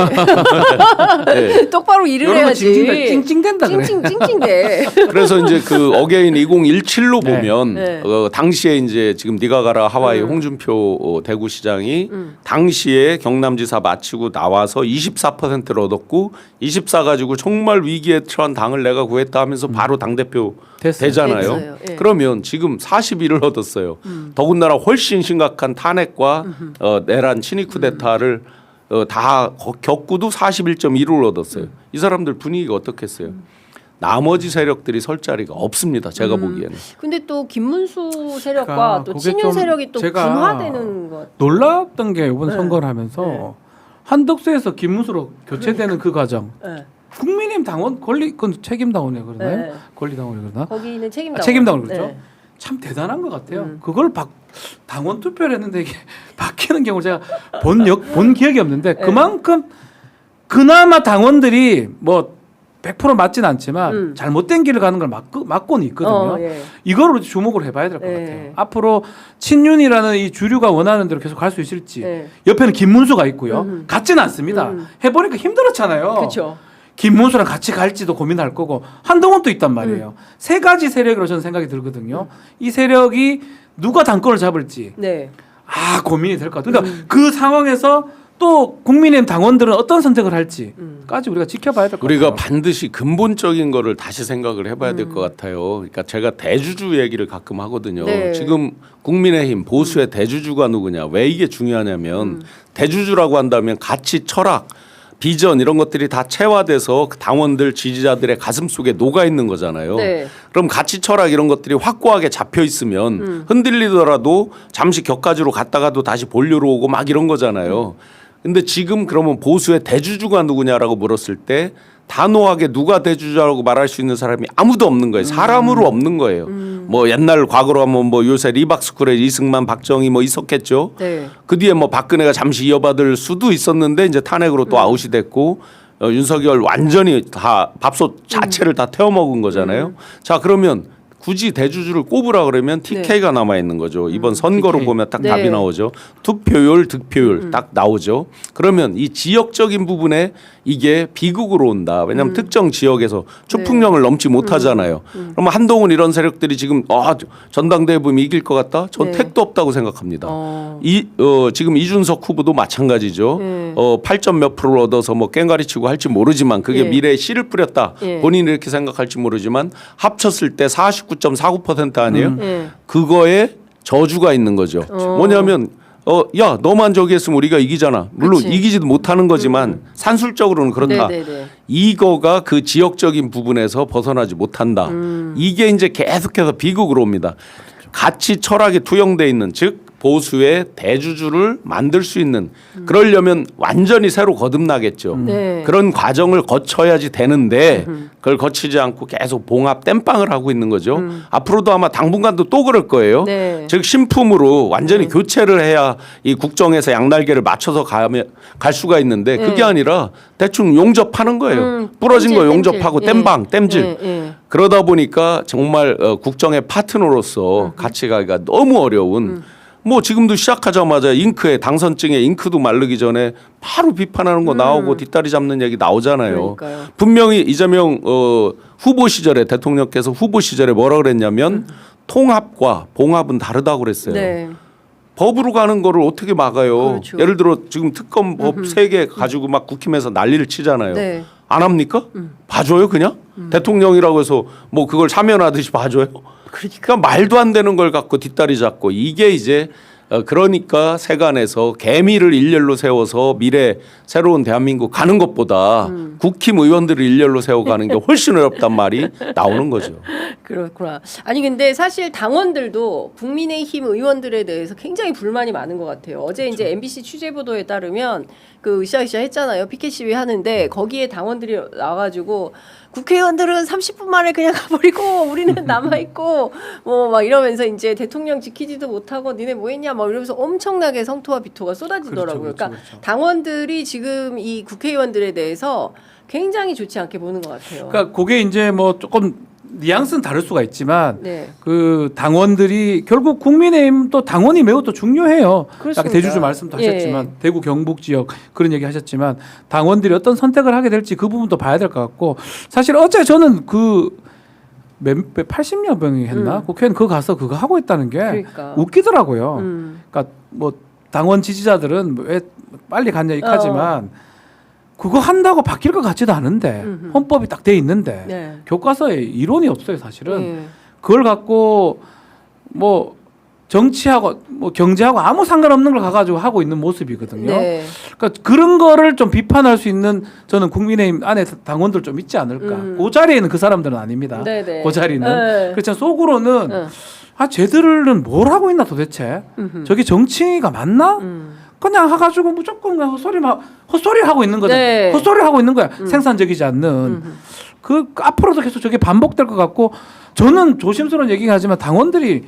네. 똑바로 일을 이런 거 해야지. 찡찡댄다 그래. 찡찡대. 그래서 이제 그 어게인 2017로 네. 보면 네. 당시에 이제 지금 네가 가라 하와이 홍준표 대구시장이 당시에 경남지사 마치고 나와서 24%를 얻었고 24 가지고 정말 위기에 처한 당을 내가 구했다 하면서 바로 당 대표 됐어요. 되잖아요. 됐어요. 예. 그러면 지금 41을 얻었어요. 더군다나 훨씬 심각한 탄핵과 내란 친위 쿠데타를 다 겪고도 41.1을 얻었어요. 이 사람들 분위기가 어떻겠어요? 나머지 세력들이 설 자리가 없습니다. 제가 보기에는. 근데 또 김문수 세력과 그러니까 또 그게 친윤 좀 세력이 또 제가 분화되는 것. 놀랐던 게 이번 선거를 하면서 한덕수에서 김문수로 교체되는 그 과정. 네. 국민의힘 당원 그건 책임 당원이라 그러나요? 네. 권리 당원이 그러나? 거기는 책임당. 책임 당원 그렇죠. 참 대단한 것 같아요. 음. 그걸 당원 투표를 했는데 이게 바뀌는 경우를 제가 본 기억이 없는데 그만큼 그나마 당원들이 뭐 100% 맞진 않지만 잘못된 길을 가는 걸 막고는 있거든요. 예. 이거로 주목을 해봐야 될 것 네. 같아요. 앞으로 친윤이라는 이 주류가 원하는 대로 계속 갈 수 있을지. 네. 옆에는 김문수가 있고요. 같지는 않습니다. 해보니까 힘들었잖아요. 그렇죠. 김문수랑 같이 갈지도 고민할 거고 한동훈도 있단 말이에요. 세 가지 세력으로 저는 생각이 들거든요. 이 세력이 누가 당권을 잡을지 네. 고민이 될 것 같아요. 그러니까 그 상황에서 또 국민의힘 당원들은 어떤 선택을 할지까지 우리가 지켜봐야 될 것 같아요. 우리가 반드시 근본적인 거를 다시 생각을 해봐야 될 것 같아요. 그러니까 제가 대주주 얘기를 가끔 하거든요. 네. 지금 국민의힘 보수의 대주주가 누구냐? 왜 이게 중요하냐면 대주주라고 한다면 가치, 철학, 비전 이런 것들이 다 체화돼서 그 당원들 지지자들의 가슴 속에 녹아 있는 거잖아요. 네. 그럼 가치 철학 이런 것들이 확고하게 잡혀 있으면 흔들리더라도 잠시 격가지로 갔다가도 다시 본류로 오고 막 이런 거잖아요. 근데 지금 그러면 보수의 대주주가 누구냐라고 물었을 때 단호하게 누가 대주주라고 말할 수 있는 사람이 아무도 없는 거예요. 사람으로 없는 거예요. 뭐 옛날 과거로 하면 뭐 요새 리박스쿨에 이승만, 박정희 뭐 있었겠죠. 네. 그 뒤에 뭐 박근혜가 잠시 이어받을 수도 있었는데 이제 탄핵으로 또 아웃이 됐고 윤석열 완전히 다 밥솥 자체를 다 태워먹은 거잖아요. 자 그러면 굳이 대주주를 꼽으라 그러면 TK가 남아 있는 거죠. 이번 선거로 TK. 보면 딱 네. 답이 나오죠. 투표율, 득표율 딱 나오죠. 그러면 이 지역적인 부분에 이게 비극으로 온다. 왜냐하면 특정 지역에서 초풍령을 넘지 못하잖아요. 그러면 한동훈 이런 세력들이 지금 전당대회 보면 이길 것 같다? 전 네. 택도 없다고 생각합니다. 어. 지금 이준석 후보도 마찬가지죠. 8점 몇 프로를 얻어서 뭐 깽가리치고 할지 모르지만 그게 예. 미래에 씨를 뿌렸다. 예. 본인이 이렇게 생각할지 모르지만 합쳤을 때 49.49% 아니에요? 예. 그거에 저주가 있는 거죠. 뭐냐면 야 너만 저기 했으면 우리가 이기잖아. 물론 그치. 이기지도 못하는 거지만 산술적으로는 그렇다. 네네네. 이거가 그 지역적인 부분에서 벗어나지 못한다. 이게 이제 계속해서 비극으로 옵니다. 가치 철학이 투영돼 있는 즉 보수의 대주주를 만들 수 있는 그러려면 완전히 새로 거듭나겠죠. 네. 그런 과정을 거쳐야지 되는데 그걸 거치지 않고 계속 봉합 땜빵을 하고 있는 거죠. 앞으로도 아마 당분간도 또 그럴 거예요. 네. 즉 신품으로 완전히 교체를 해야 이 국정에서 양날개를 맞춰서 갈 수가 있는데 그게 아니라 대충 용접하는 거예요. 부러진 거 땜질, 용접하고 땜질. 땜방 땜질. 예, 예. 그러다 보니까 정말 국정의 파트너로서 같이 가기가 너무 어려운 뭐 지금도 시작하자마자 잉크에 당선증에 잉크도 마르기 전에 바로 비판하는 거 나오고 뒷다리 잡는 얘기 나오잖아요. 그러니까요. 분명히 이재명 후보 시절에 대통령께서 후보 시절에 뭐라 그랬냐면 통합과 봉합은 다르다고 그랬어요. 네. 법으로 가는 거를 어떻게 막아요? 그렇죠. 예를 들어 지금 특검법 3개 가지고 막 국힘에서 난리를 치잖아요. 네. 안 합니까? 봐줘요 그냥? 대통령이라고 해서 뭐 그걸 사면하듯이 봐줘요? 그러니까 말도 안 되는 걸 갖고 뒷다리 잡고 이게 이제 그러니까 세간에서 개미를 일렬로 세워서 미래 새로운 대한민국 가는 것보다 국힘 의원들을 일렬로 세워가는 게 훨씬 어렵단 말이 나오는 거죠. 그렇구나. 아니 근데 사실 당원들도 국민의힘 의원들에 대해서 굉장히 불만이 많은 것 같아요. 어제 이제 MBC 취재 보도에 따르면 그 으쌰으쌰 했잖아요. 피켓 시위 하는데 거기에 당원들이 나와가지고 국회의원들은 30분 만에 그냥 가버리고 우리는 남아 있고 뭐 막 이러면서 이제 대통령 지키지도 못하고 니네 뭐했냐 막 이러면서 엄청나게 성토와 비토가 쏟아지더라고요. 그렇죠, 그러니까 그렇죠. 당원들이 지금 이 국회의원들에 대해서 굉장히 좋지 않게 보는 것 같아요. 그러니까 그게 이제 뭐 조금 뉘앙스는 다를 수가 있지만 네. 그 당원들이 결국 국민의힘도 당원이 매우 또 중요해요. 그렇습니다. 아까 대주주 말씀도 하셨지만 예. 대구 경북 지역 그런 얘기 하셨지만 당원들이 어떤 선택을 하게 될지 그 부분도 봐야 될 것 같고 사실 어제 저는 그 80여 명이 했나 국회의원 그거 가서 그거 하고 있다는 게 그러니까. 웃기더라고요. 그러니까 뭐 당원 지지자들은 왜 빨리 갔냐 이카지만 그거 한다고 바뀔 것 같지도 않은데 헌법이 딱 돼 있는데 네. 교과서에 이론이 없어요 사실은. 네. 그걸 갖고 뭐 정치하고 뭐 경제하고 아무 상관없는 걸 가가지고 하고 있는 모습이거든요. 네. 그러니까 그런 거를 좀 비판할 수 있는 저는 국민의힘 안에 당원들 좀 있지 않을까. 그 자리에는 그 사람들은 아닙니다. 네네. 그 자리는. 네. 그렇지만 속으로는 아 쟤들은 뭘 하고 있나 도대체. 저게 정치가 맞나? 그냥 해가지고 무조건 그냥 헛소리 하고 있는 거죠. 네. 헛소리 하고 있는 거야. 생산적이지 않는. 그 앞으로도 계속 저게 반복될 것 같고 저는 조심스러운 얘기긴 하지만 당원들이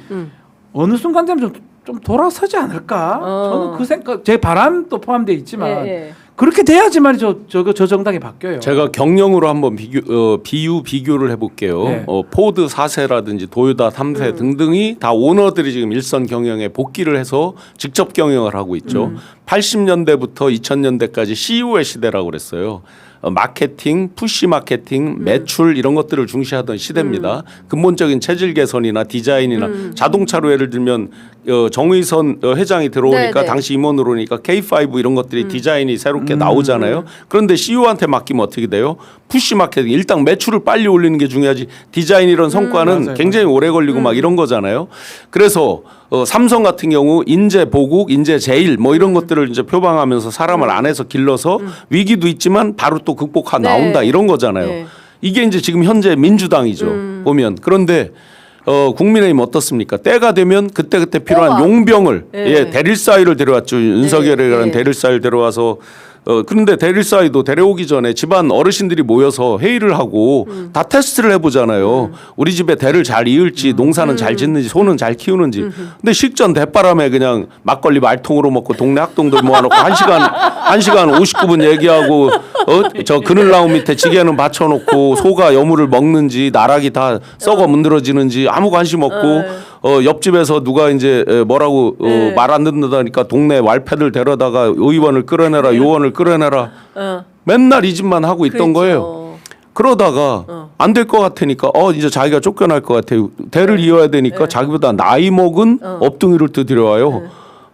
어느 순간 되면 좀 돌아서지 않을까? 저는 그 생각, 제 바람도 포함되어 있지만 예. 그렇게 돼야지만 저 정당이 바뀌어요. 제가 경영으로 한번 비교를 해볼게요. 네. 포드 4세라든지 도요타 3세 등등이 다 오너들이 지금 일선 경영에 복귀를 해서 직접 경영을 하고 있죠. 80년대부터 2000년대까지 CEO의 시대라고 그랬어요. 마케팅, 푸시 마케팅, 매출 이런 것들을 중시하던 시대입니다. 근본적인 체질 개선이나 디자인이나 자동차로 예를 들면 정의선 회장이 들어오니까 네네. 당시 임원으로 오니까 K5 이런 것들이 디자인이 새롭게 나오잖아요. 그런데 CEO한테 맡기면 어떻게 돼요? 푸시 마케팅 일단 매출을 빨리 올리는 게 중요하지 디자인 이런 성과는 맞아요. 굉장히 오래 걸리고 막 이런 거잖아요. 그래서 삼성 같은 경우 인재 보국, 인재 제일 뭐 이런 것들을 이제 표방하면서 사람을 안에서 길러서 위기도 있지만 바로 또 극복하 네. 나온다 이런 거잖아요. 네. 이게 이제 지금 현재 민주당이죠. 보면 그런데 국민의힘 어떻습니까? 때가 되면 그때 필요한 뽑아. 용병을 네. 예, 대릴사위를 데려왔죠. 윤석열이라는 네. 대릴사위를 데려와서 그런데 대릴사이도 데려오기 전에 집안 어르신들이 모여서 회의를 하고 다 테스트를 해보잖아요. 우리 집에 대를 잘 이을지 농사는 잘 짓는지 소는 잘 키우는지. 근데 식전 대바람에 그냥 막걸리 말통으로 먹고 동네 학동들 모아놓고 1시간 59분 얘기하고 저 그늘나무 밑에 지게는 받쳐놓고 소가 여물을 먹는지 나락이 다 썩어 문드러지는지 아무 관심 없고 옆집에서 누가 이제 뭐라고 말 안 듣는다니까 동네 말패들 데려다가 의원을 끌어내라 요원을 끌어내라 맨날 이 짓만 하고 있던 그렇죠. 거예요. 그러다가 안 될 것 같으니까 이제 자기가 쫓겨날 것 같아요. 대를 이어야 되니까 자기보다 나이 먹은 업둥이를 또 들여와요.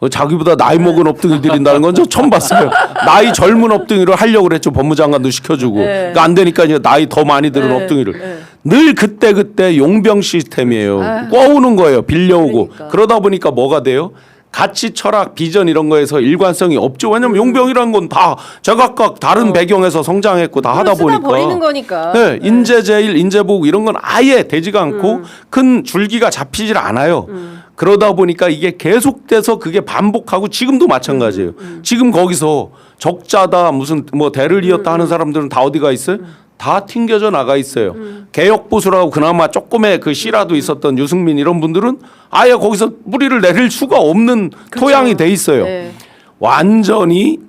자기보다 나이 먹은 업둥이 들인다는 건 저 처음 봤어요. 나이 젊은 업둥이를 하려고 그랬죠. 법무장관도 시켜주고. 그러니까 안 되니까 이제 나이 더 많이 들은 업둥이를. 늘 그때 용병 시스템이에요. 꿔오는 거예요. 빌려오고. 그러니까. 그러다 보니까 뭐가 돼요? 가치, 철학, 비전 이런 거에서 일관성이 없죠. 왜냐면 용병이란 건 다 제각각 다른 배경에서 성장했고 다 하다 보니까. 버리는 거니까. 네, 인재제일, 인재보국 이런 건 아예 되지가 않고 큰 줄기가 잡히질 않아요. 그러다 보니까 이게 계속돼서 그게 반복하고 지금도 마찬가지예요. 지금 거기서 적자다 무슨 뭐 대를 이었다 하는 사람들은 다 어디가 있어요? 다 튕겨져 나가 있어요. 개혁보수라고 그나마 조금의 그 씨라도 있었던 유승민 이런 분들은 아예 거기서 뿌리를 내릴 수가 없는 토양이 돼 있어요. 네. 완전히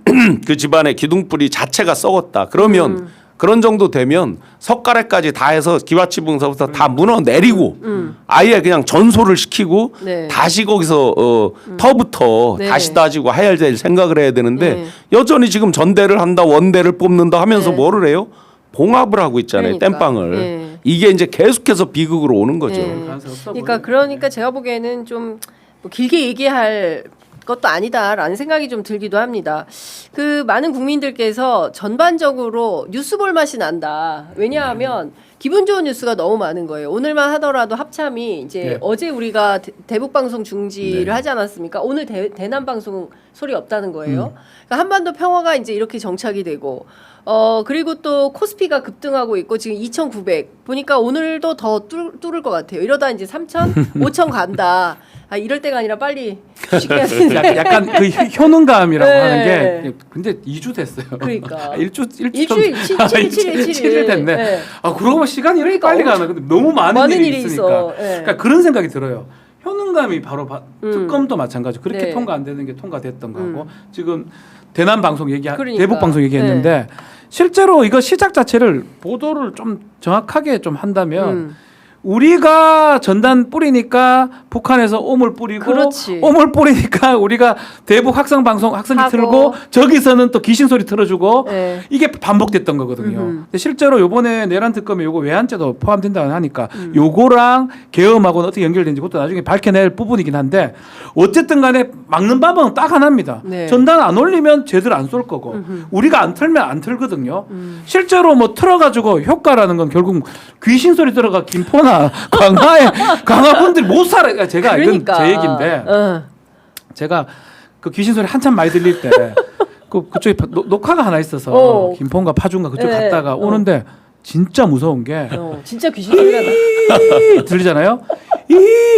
그 집안의 기둥뿌리 자체가 썩었다. 그러면 그런 정도 되면 석가래까지 다 해서 기와치붕서부터 다 무너 내리고 아예 그냥 전소를 시키고 네. 다시 거기서 터부터 네. 다시 따지고 해야 될 생각을 해야 되는데 네. 여전히 지금 전대를 한다 원대를 뽑는다 하면서 네. 뭐를 해요? 봉합을 하고 있잖아요. 그러니까. 땜빵을. 네. 이게 이제 계속해서 비극으로 오는 거죠. 네. 그러니까 제가 보기에는 좀 뭐 길게 얘기할 것도 아니다라는 생각이 좀 들기도 합니다. 그 많은 국민들께서 전반적으로 뉴스 볼 맛이 난다. 왜냐하면 기분 좋은 뉴스가 너무 많은 거예요. 오늘만 하더라도 합참이 이제 네. 어제 우리가 대북 방송 중지를 네. 하지 않았습니까? 오늘 대남 방송 소리 없다는 거예요. 그러니까 한반도 평화가 이제 이렇게 정착이 되고 그리고 또 코스피가 급등하고 있고 지금 2,900 보니까 오늘도 더 뚫을 것 같아요. 이러다 이제 3,000, 5,000 간다. 이럴 때가 아니라 빨리 주식해야 되는데. 약간 그 효능감이라고 네. 하는 게 근데 2주 됐어요. 그러니까. 일주일 일주일, 7일 됐네. 네. 그러고 보면 시간이 이렇게 그러니까 빨리 가나. 근데 너무 많은 일이 있으니까. 있어. 네. 그러니까 그런 생각이 들어요. 효능감이 바로 특검도 마찬가지고 그렇게 네. 통과 안 되는 게 통과됐던 거고 지금 대남 방송 그러니까. 대북 방송 얘기했는데 실제로 이거 시작 자체를 보도를 좀 정확하게 좀 한다면 우리가 전단 뿌리니까 북한에서 오물 뿌리고 그렇지. 오물 뿌리니까 우리가 대북 확성 방송 확성기 하고. 틀고 저기서는 또 귀신 소리 틀어주고 네. 이게 반복됐던 거거든요. 근데 실제로 요번에 내란 특검에 요거 외환죄도 포함된다고 하니까 요거랑 계엄하고는 어떻게 연결되는지 그것도 나중에 밝혀낼 부분이긴 한데 어쨌든 간에 막는 방법은 딱 하나입니다. 네. 전단 안 올리면 제대로 안 쏠 거고 우리가 안 틀면 안 틀거든요. 실제로 뭐 틀어가지고 효과라는 건 결국 귀신 소리 들어가 김포나 강화분들이 못 살아. 제가 그러니까. 이건 제 얘기인데 제가 그 귀신 소리 한참 많이 들릴 때 그쪽에 녹화가 하나 있어서 김포인가 파주인가 그쪽 네. 갔다가 오는데 진짜 무서운 게 진짜 귀신 소리가 나. 들리잖아요.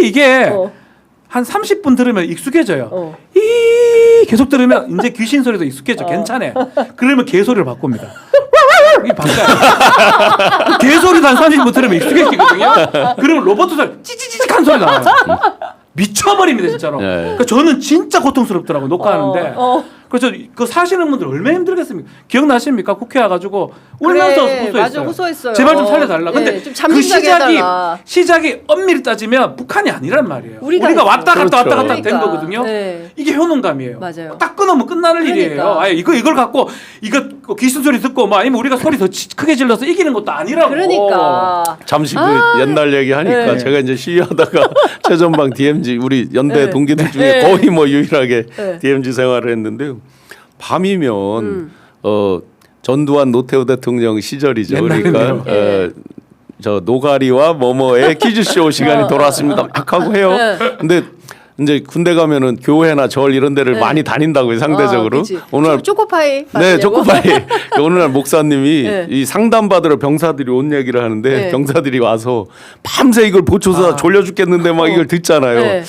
이게 한 30분 들으면 익숙해져요. 계속 들으면 이제 귀신 소리도 익숙해져. 괜찮아. 그러면 개소리를 바꿉니다. 이게 바꿔요. 개소리도 한 30분 들으면 익숙해지거든요. 그러면 로봇 소리 찌찌찌직한 소리 나와요. 미쳐버립니다 진짜로. 네. 그러니까 저는 진짜 고통스럽더라고 녹화하는데. 그래서 그 사시는 분들 얼마나 힘들겠습니까? 기억나십니까? 국회 와가지고 울면서 그래, 호소했어요. 맞아, 호소했어요. 제발 좀 살려달라. 네, 근데 좀 그 잠 좀 자게 해달라. 시작이 엄밀히 따지면 북한이 아니란 말이에요. 우리가 왔다 갔다 그렇죠. 왔다 갔다 된 그러니까. 거거든요. 네. 이게 효능감이에요. 맞아요. 딱 끊으면 끝나는 그러니까. 일이에요. 아예 이걸 갖고 이거 귀신 소리 듣고 뭐 아니면 우리가 소리 더 크게 질러서 이기는 것도 아니라고. 그러니까. 잠시 그 옛날 얘기 하니까 네. 제가 이제 시위하다가 최전방 DMZ 우리 연대 네. 동기들 중에 네. 거의 뭐 유일하게 네. DMZ 생활을 했는데요. 밤이면 전두환 노태우 대통령 시절이죠. 옛날이네요. 그러니까 저 노가리와 뭐뭐의 퀴즈쇼 시간이 돌아왔습니다. 막 하고 해요. 근데 이제 군대 가면은 교회나 절 이런 데를 많이 다닌다고요. 상대적으로. 그치. 오늘 초코파이. 네, 받으려고? 초코파이. 오늘 날 목사님이 네. 이 상담 받으러 병사들이 온 얘기를 하는데 네. 병사들이 와서 밤새 이걸 보초서 졸려 죽겠는데 막 이걸 듣잖아요. 네.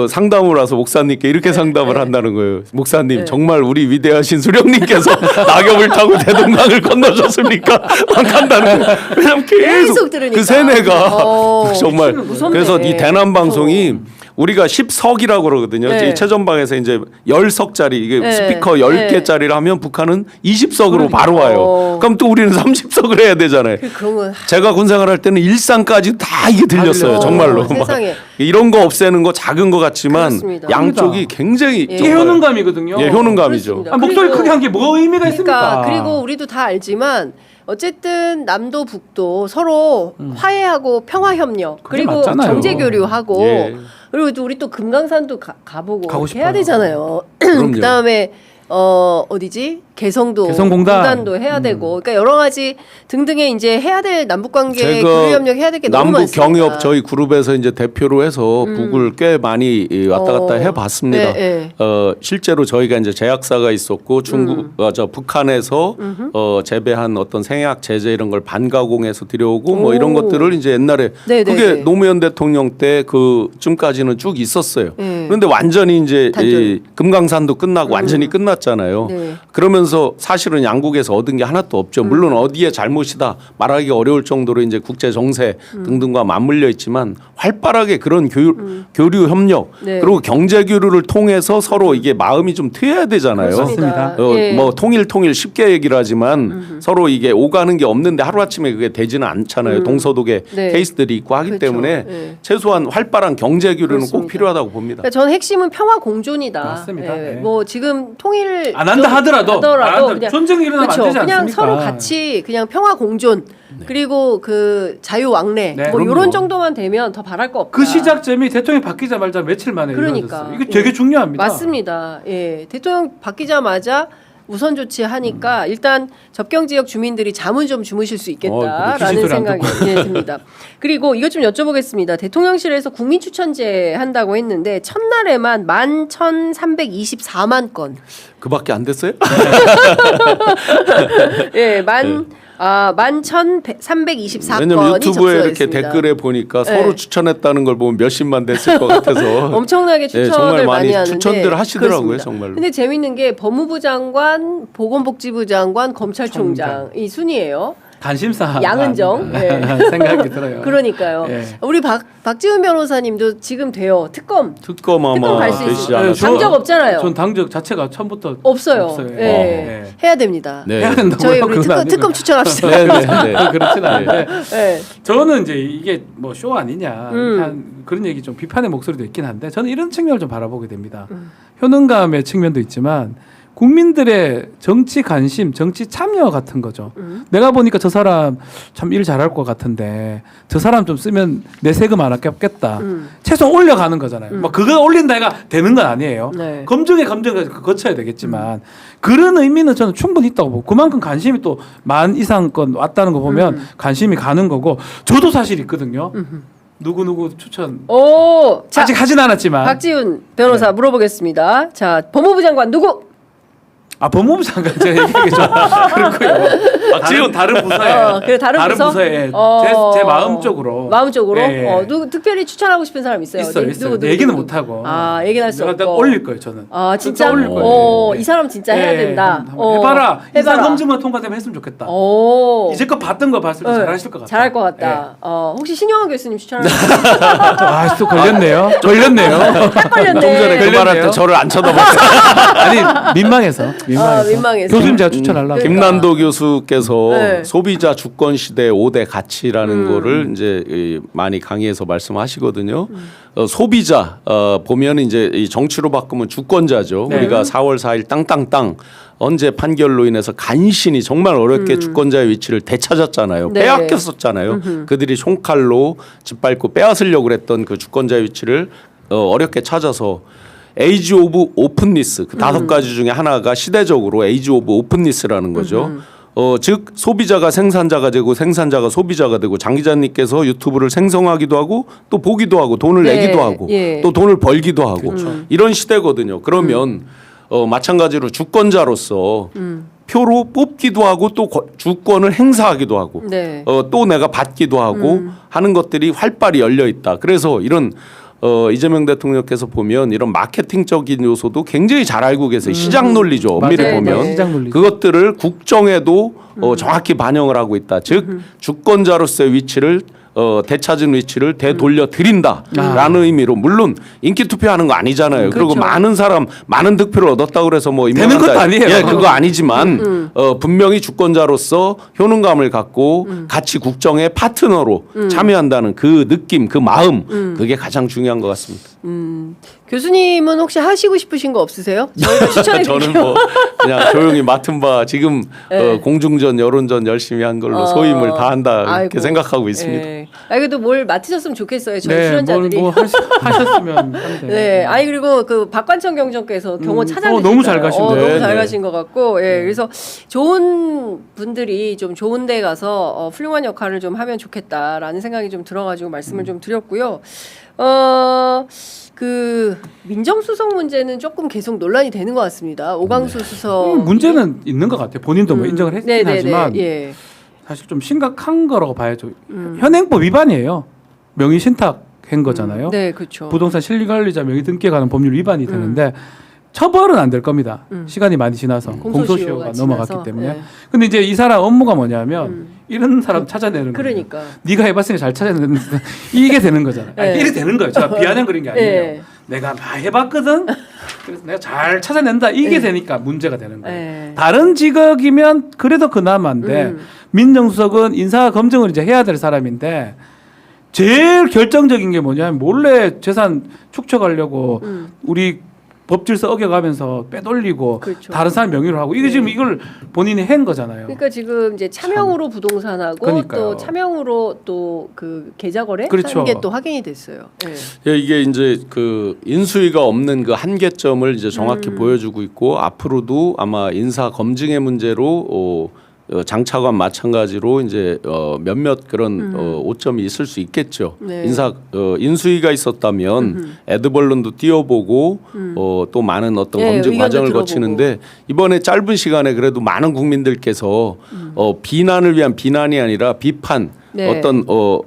상담을 와서 목사님께 이렇게 상담을 한다는 거예요. 목사님 네. 정말 우리 위대하신 수령님께서 낙엽을 타고 대동강을 건너셨습니까? 막 한다는 거예요. 왜냐면 계속 들으니까. 그 세뇌가 정말 무섭네. 그래서 이 대남 방송이 우리가 10석이라고 그러거든요. 네. 이 최전방에서 이제 10석짜리 이게 네. 스피커 10개짜리를 하면 북한은 20석으로 바로 와요. 어. 그럼 또 우리는 30석을 해야 되잖아요. 그런 건 제가 군 생활할 때는 일산까지 다 이게 들렸어요. 들려요. 정말로. 막 세상에. 이런 거 없애는 거 작은 거 같지만 그렇습니다. 양쪽이 굉장히 예. 이게 정말 효능감이거든요. 예, 효능감이죠. 그렇습니다. 아, 목소리 그리고- 크게 한 게 뭐 의미가 있습니까? 그리고 우리도 다 알지만 어쨌든 남도 북도 서로 화해하고 평화 협력 그게 그리고 맞잖아요. 경제 교류하고 예. 그리고 또 우리 또 금강산도 가보고 가고 이렇게 해야 싶어요. 되잖아요. 그럼요. 그다음에 어디지 개성도 개성공단. 공단도 해야 되고 그러니까 여러 가지 등등의 이제 해야 될 남북 관계 제가 교류 협력 해야 될 게 너무 남북 많습니다. 경협 저희 그룹에서 이제 대표로 해서 북을 꽤 많이 왔다 갔다 해봤습니다. 네, 실제로 저희가 이제 제약사가 있었고 북한에서 재배한 어떤 생약 제재 이런 걸 반가공해서 들여오고 뭐 이런 오. 것들을 이제 옛날에 네, 네, 그게 네. 노무현 대통령 때 그쯤까지는 쭉 있었어요. 네. 그런데 완전히 이제 단절. 이 금강산도 끝나고 완전히 끝났잖아요. 네. 그러면서 사실은 양국에서 얻은 게 하나도 없죠. 물론 어디에 잘못이다 말하기 어려울 정도로 이제 국제 정세 등등과 맞물려 있지만 활발하게 그런 교류 협력 네. 그리고 경제 교류를 통해서 서로 이게 마음이 좀 트여야 되잖아요. 그렇습니다. 예. 뭐 통일 쉽게 얘기를 하지만 서로 이게 오가는 게 없는데 하루아침에 그게 되지는 않잖아요. 동서독의 네. 케이스들이 있고 하기 그렇죠. 때문에 예. 최소한 활발한 경제 교류는 꼭 그렇습니다. 필요하다고 봅니다. 그러니까 전 핵심은 평화 공존이다. 맞습니다. 예. 네. 뭐 지금 통일 안 한다 하더라도 안 한다. 그냥 전쟁이 일어나면 그렇죠. 안 되지 그냥 않습니까? 서로 같이 그냥 평화 공존 그리고 그 자유 왕래 네. 뭐 그럼요. 이런 정도만 되면 더 바랄 거 없다. 그 시작점이 대통령이 바뀌자마자 며칠 만에 그러니까. 이루어졌어요. 이게 되게 예. 중요합니다. 맞습니다. 예, 대통령 바뀌자마자 우선 조치하니까 일단 접경 지역 주민들이 잠은 좀 주무실 수 그거 있겠다라는 귀신 소리 안 생각이 예, 듭니다. 그리고 이것 좀 여쭤보겠습니다. 대통령실에서 국민 추천제 한다고 했는데 첫날에만 11,324만 건. 그밖에 안 됐어요? 예, 11,324건이 왜냐면 유튜브에 이렇게 접수했습니다. 댓글에 보니까 네. 서로 추천했다는 걸 보면 몇십만 됐을 것 같아서 엄청나게 예, 추천을 정말 많이 하는데 추천들 하시더라고요, 그렇습니다. 정말로. 근데 재밌는 게 법무부 장관, 보건복지부 장관, 검찰총장 이 순이에요. 관심사 양은정. 예. 생각이 들어요. 그러니까요. 예. 우리 박지훈 변호사님도 지금 돼요. 특검 특검 아마 갈수 되시지 있어요. 않았어요? 당적 없잖아요. 전 당적 자체가 처음부터 없어요. 없어요. 예. 네. 해야 됩니다. 네. 해야 된다고요? 저희 우리 그건 아니고요. 특검 추천합시다. 네, 네, 네. 그렇진 않은데 예. 저는 이제 이게 뭐 쇼 아니냐 한 그런 얘기 좀 비판의 목소리도 있긴 한데 저는 이런 측면을 좀 바라보게 됩니다. 효능감의 측면도 있지만 국민들의 정치 관심, 정치 참여 같은 거죠. 내가 보니까 저 사람 참 일 잘할 것 같은데 저 사람 좀 쓰면 내 세금 안 아깝겠다. 최소한 올려가는 거잖아요. 뭐 그거 올린다 해가 되는 건 아니에요. 네. 검증에 거쳐야 되겠지만 그런 의미는 저는 충분히 있다고 보고 그만큼 관심이 또 10,000 이상 건 왔다는 거 보면 관심이 가는 거고 저도 사실 있거든요. 누구 추천 오, 자, 아직 하진 않았지만 박지훈 변호사 물어보겠습니다. 자, 법무부 장관 누구? 법무부 장관 제가 얘기하기 좀 그렇고요. 박지훈 다른 부서에 그래 다른 부서? 부서에 제 마음 쪽으로 마음 쪽으로 예, 예. 누구 특별히 추천하고 싶은 사람 있어요? 있어요. 어디? 있어요. 누구, 얘기는 누구? 못 하고. 아, 얘기는 할 수 내가 없고. 딱 올릴 거예요, 저는. 아, 진짜? 올릴 거예요. 예, 예. 이 사람 진짜 해야 예, 된다. 한번 해봐라. 해봐라. 인사 검증만 통과되면 했으면 좋겠다. 오. 이제껏 봤던 거 봤을 때 네. 잘하실 것 같다. 잘할 것 예. 같다. 혹시 신영환 교수님 추천하는 아, 또 걸렸네요. 걸렸네요. 딱 걸렸네. 좀 전에 그 걸렸네요. 말할 때 저를 안 쳐다봤어요. 아니 민망해서. 민망해서. 교수님 제가 추천하려고. 김난도 교수께서 네. 소비자 주권 시대 5대 가치라는 거를 이제 많이 강의해서 말씀하시거든요. 소비자 보면 이제 이 정치로 바꾸면 주권자죠. 네. 우리가 4월 4일 땅땅땅 언제 판결로 인해서 간신히 정말 어렵게 주권자의 위치를 되찾았잖아요. 네. 빼앗겼었잖아요. 그들이 총칼로 짓밟고 빼앗으려고 그랬던 그 주권자의 위치를 어렵게 찾아서 에이지 오브 오픈니스 그 5가지 중에 하나가 시대적으로 에이지 오브 오픈니스라는 거죠. 즉 소비자가 생산자가 되고 생산자가 소비자가 되고 장 기자님께서 유튜브를 생성하기도 하고 또 보기도 하고 돈을 네. 내기도 하고 예. 또 돈을 벌기도 하고 이런 시대거든요. 그러면 마찬가지로 주권자로서 표로 뽑기도 하고 또 주권을 행사하기도 하고 네. 또 내가 받기도 하고 하는 것들이 활발히 열려 있다. 그래서 이런 이재명 대통령께서 보면 이런 마케팅적인 요소도 굉장히 잘 알고 계세요. 시장 논리죠. 엄밀히 맞아요. 보면 시장 논리죠. 그것들을 국정에도 정확히 반영을 하고 있다. 즉 주권자로서의 위치를 되찾은 위치를 되돌려 드린다라는 의미로 물론 인기 투표하는 거 아니잖아요. 그리고 그렇죠. 많은 사람 많은 득표를 얻었다고 그래서 뭐 되는 것도 아니에요. 예, 그거 아니지만 분명히 주권자로서 효능감을 갖고 같이 국정의 파트너로 참여한다는 그 느낌, 그 마음 그게 가장 중요한 것 같습니다. 교수님은 혹시 하시고 싶으신 거 없으세요? 저희가 추천해 저는 드릴게요. 뭐 그냥 조용히 맡은 바 지금 공중전 여론전 열심히 한 걸로 소임을 다한다 이렇게 아이고. 생각하고 있습니다. 네. 그래도 뭘 맡으셨으면 좋겠어요. 저희 네, 출연자들이. 뭐 하셨으면 한데. 네, 아니 그리고 그 박관청 경정께서 경호 찾아주셨어요. 너무 잘 가신데. 너무 잘 네. 가신 것 같고, 예, 그래서 좋은 분들이 좀 좋은데 가서 훌륭한 역할을 좀 하면 좋겠다라는 생각이 좀 들어가지고 말씀을 좀 드렸고요. 그 민정수석 문제는 조금 계속 논란이 되는 것 같습니다. 오광수 수석 문제는 있는 것 같아요. 본인도 뭐 인정을 했긴 네네네. 하지만 예. 사실 좀 심각한 거라고 봐야죠. 현행법 위반이에요. 명의 신탁한 거잖아요. 네, 그렇죠. 부동산 실리관리자 명의 등기에 관한 법률 위반이 되는데 처벌은 안 될 겁니다. 시간이 많이 지나서 공소시효가 넘어갔기 지나서, 때문에. 예. 근데 이제 이 사람 업무가 뭐냐면 이런 사람 찾아내는 거예요. 그러니까. 네가 해봤으니까 잘 찾아내는 이게 되는 거잖아요. 네. 이게 되는 거예요. 제가 비아냥거린 게 아니에요. 네. 내가 다 해봤거든. 그래서 내가 잘 찾아낸다. 이게 되니까 문제가 되는 거예요. 네. 다른 직업이면 그래도 그나마인데 민정수석은 인사 검증을 이제 해야 될 사람인데 제일 결정적인 게 뭐냐면 몰래 재산 축적하려고 우리 법질서 어겨가면서 빼돌리고 그렇죠. 다른 사람 명의로 하고 이게 지금 이걸 본인이 한 거잖아요. 그러니까 지금 이제 차명으로 부동산하고 그러니까요. 또 차명으로 또 그 계좌 거래 그렇죠. 하는 게 또 확인이 됐어요. 네. 예, 이게 이제 그 인수위가 없는 그 한계점을 이제 정확히 보여주고 있고 앞으로도 아마 인사 검증의 문제로 장차관 마찬가지로 이제 몇몇 그런 오점이 있을 수 있겠죠. 네. 인수위가 있었다면 에드벌룬도 띄워보고 또 많은 어떤 네, 검증 의견도 과정을 들어보고. 거치는데 이번에 짧은 시간에 그래도 많은 국민들께서 비난을 위한 비난이 아니라 비판 네. 어떤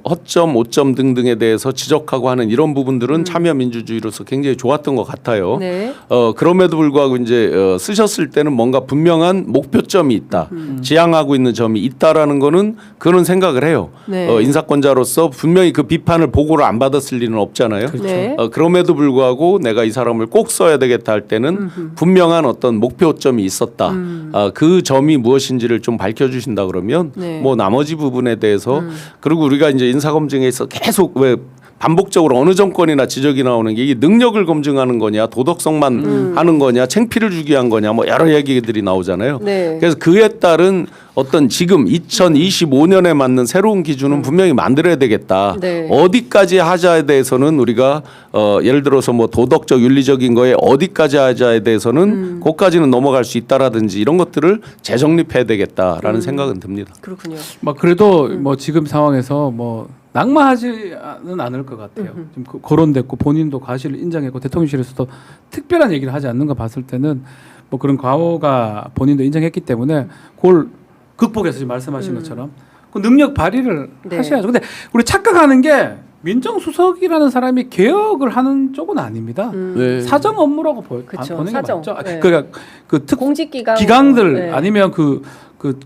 허점, 오점 등등에 대해서 지적하고 하는 이런 부분들은 참여 민주주의로서 굉장히 좋았던 것 같아요. 네. 그럼에도 불구하고 이제 쓰셨을 때는 뭔가 분명한 목표점이 있다, 지향하고 있는 점이 있다라는 거는 그런 생각을 해요. 네. 인사권자로서 분명히 그 비판을 보고를 안 받았을 리는 없잖아요. 네. 그럼에도 불구하고 내가 이 사람을 꼭 써야 되겠다 할 때는 분명한 어떤 목표점이 있었다. 그 점이 무엇인지를 좀 밝혀주신다 그러면 네. 뭐 나머지 부분에 대해서 그리고 우리가 이제 인사검증에서 계속 왜 반복적으로 어느 정권이나 지적이 나오는 게 이게 능력을 검증하는 거냐 도덕성만 하는 거냐 창피를 주기 위한 거냐 뭐 여러 얘기들이 나오잖아요. 네. 그래서 그에 따른 어떤 지금 2025년에 맞는 새로운 기준은 분명히 만들어야 되겠다. 네. 어디까지 하자에 대해서는 우리가 예를 들어서 뭐 도덕적 윤리적인 거에 어디까지 하자에 대해서는 그까지는 넘어갈 수 있다라든지 이런 것들을 재정립해야 되겠다라는 생각은 듭니다. 그렇군요. 막 그래도 뭐 지금 상황에서 뭐 낙마하지는 않을 것 같아요. 지금 거론됐고 본인도 과실을 인정했고 대통령실에서도 특별한 얘기를 하지 않는 거 봤을 때는 뭐 그런 과오가 본인도 인정했기 때문에 그걸 극복해서 지금 말씀하신 것처럼 그 능력 발휘를 네. 하셔야죠. 근데 우리 착각하는 게 민정수석이라는 사람이 개혁을 하는 쪽은 아닙니다. 네. 사정 업무라고 보는 그쵸, 게 사정. 맞죠. 네. 그러니까 그 특 공직기관 기관들 네. 아니면 그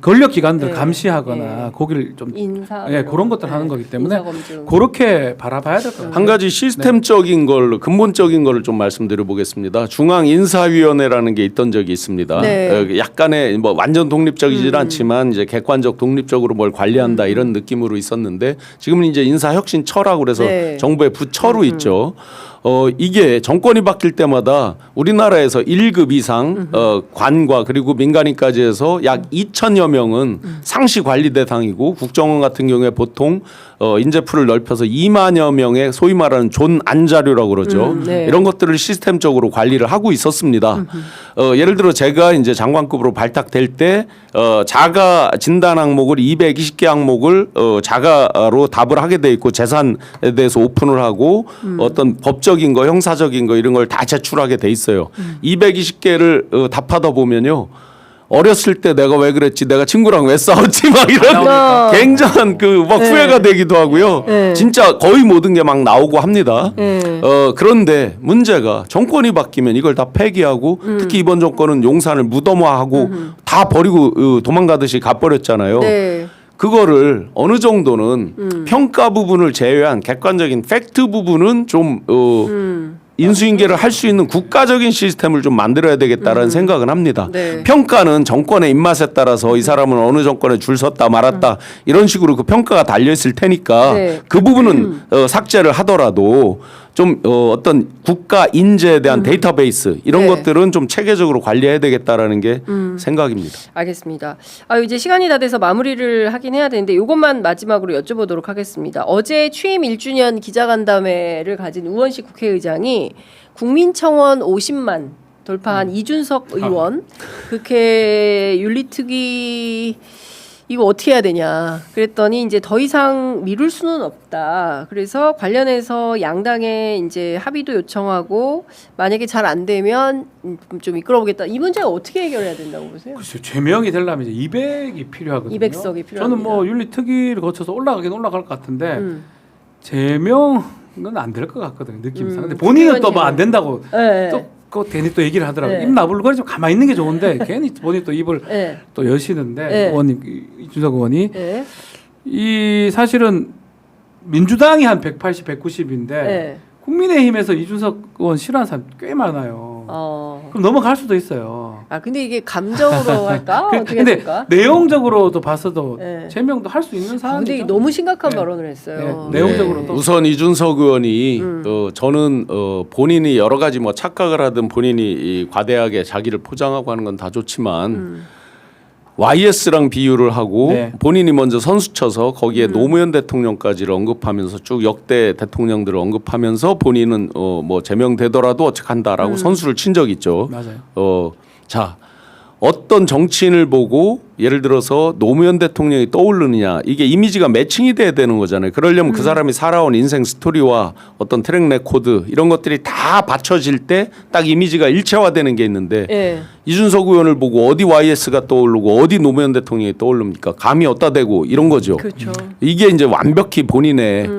권력 기관들 네. 감시하거나 네. 거기를 좀 인사 예, 그런 것들 하는 거기 때문에 인사검증. 그렇게 바라봐야 될 것 같아요. 한 가지 시스템적인 걸로 근본적인 거를 좀 말씀드려 보겠습니다. 중앙인사위원회라는 게 있던 적이 있습니다. 네. 약간의 뭐 완전 독립적이진 않지만 이제 객관적 독립적으로 뭘 관리한다 이런 느낌으로 있었는데 지금은 이제 인사혁신처라고 그래서 네. 정부의 부처로 있죠. 이게 정권이 바뀔 때마다 우리나라에서 1급 이상 관과 그리고 민간인까지 해서 약 2천여 명은 상시 관리 대상이고 국정원 같은 경우에 보통 인재풀을 넓혀서 2만여 명의 소위 말하는 존 안자료라고 그러죠. 네. 이런 것들을 시스템적으로 관리를 하고 있었습니다. 예를 들어 제가 이제 장관급으로 발탁될 때 자가 진단 항목을 220개 항목을 자가로 답을 하게 돼 있고 재산에 대해서 오픈을 하고 어떤 법적인 거, 형사적인 거 이런 걸 다 제출하게 돼 있어요. 220개를 답하다 보면요. 어렸을 때 내가 왜 그랬지, 내가 친구랑 왜 싸웠지, 막 이런 어. 굉장한 그 막 네. 후회가 되기도 하고요. 네. 진짜 거의 모든 게 막 나오고 합니다. 네. 그런데 문제가 정권이 바뀌면 이걸 다 폐기하고 특히 이번 정권은 용산을 무덤화하고 다 버리고 도망가듯이 가버렸잖아요. 네. 그거를 어느 정도는 평가 부분을 제외한 객관적인 팩트 부분은 좀 인수인계를 할 수 있는 국가적인 시스템을 좀 만들어야 되겠다라는 생각은 합니다. 네. 평가는 정권의 입맛에 따라서 이 사람은 어느 정권에 줄 섰다 말았다 이런 식으로 그 평가가 달려 있을 테니까 네. 그 부분은 삭제를 하더라도 좀 어떤 국가 인재에 대한 데이터베이스 이런 네. 것들은 좀 체계적으로 관리해야 되겠다라는 게 생각입니다. 알겠습니다. 이제 시간이 다 돼서 마무리를 하긴 해야 되는데 이것만 마지막으로 여쭤보도록 하겠습니다. 어제 취임 1주년 기자간담회를 가진 우원식 국회의장이 국민청원 50만 돌파한 이준석 의원 국회 윤리특위 이거 어떻게 해야 되냐 그랬더니 이제 더 이상 미룰 수는 없다. 그래서 관련해서 양당에 이제 합의도 요청하고 만약에 잘 안 되면 좀 이끌어보겠다. 이 문제가 어떻게 해결해야 된다고 보세요? 글쎄요. 제명이 되려면 이제 200이 필요하거든요. 200석이 필요합니다. 저는 뭐 윤리특위를 거쳐서 올라가긴 올라갈 것 같은데 제명은 안 될 것 같거든요. 느낌상. 근데 본인은 또 뭐 안 된다고 네. 또 괜히 또 얘기를 하더라고요. 네. 입 나불거리 좀 가만히 있는 게 좋은데 괜히 본인 또 입을 네. 또 여시는데 네. 의원님 이준석 의원이 네. 이 사실은 민주당이 한 180, 190인데 네. 국민의힘에서 이준석 의원 싫어하는 사람 꽤 많아요. 그럼 넘어갈 수도 있어요. 근데 이게 감정으로 할까? 어떻게 근데 할까? 내용적으로도 봐서도 네. 제명도 할 수 있는 사안이죠. 근데 너무 심각한 네. 발언을 했어요. 네. 내용적으로도. 우선 이준석 의원이 저는 본인이 여러 가지 뭐 착각을 하든 본인이 이 과대하게 자기를 포장하고 하는 건 다 좋지만 YS랑 비유를 하고 네. 본인이 먼저 선수 쳐서 거기에 노무현 대통령까지를 언급하면서 쭉 역대 대통령들을 언급하면서 본인은 뭐 제명되더라도 어떡한다라고 선수를 친 적이 있죠. 맞아요. 자, 어떤 정치인을 보고 예를 들어서 노무현 대통령이 떠오르느냐 이게 이미지가 매칭이 돼야 되는 거잖아요. 그러려면 그 사람이 살아온 인생 스토리와 어떤 트랙 레코드 이런 것들이 다 받쳐질 때 딱 이미지가 일체화되는 게 있는데 네. 이준석 의원을 보고 어디 YS가 떠오르고 어디 노무현 대통령이 떠오릅니까? 감이 어디다 대고 이런 거죠. 그렇죠. 이게 이제 완벽히 본인의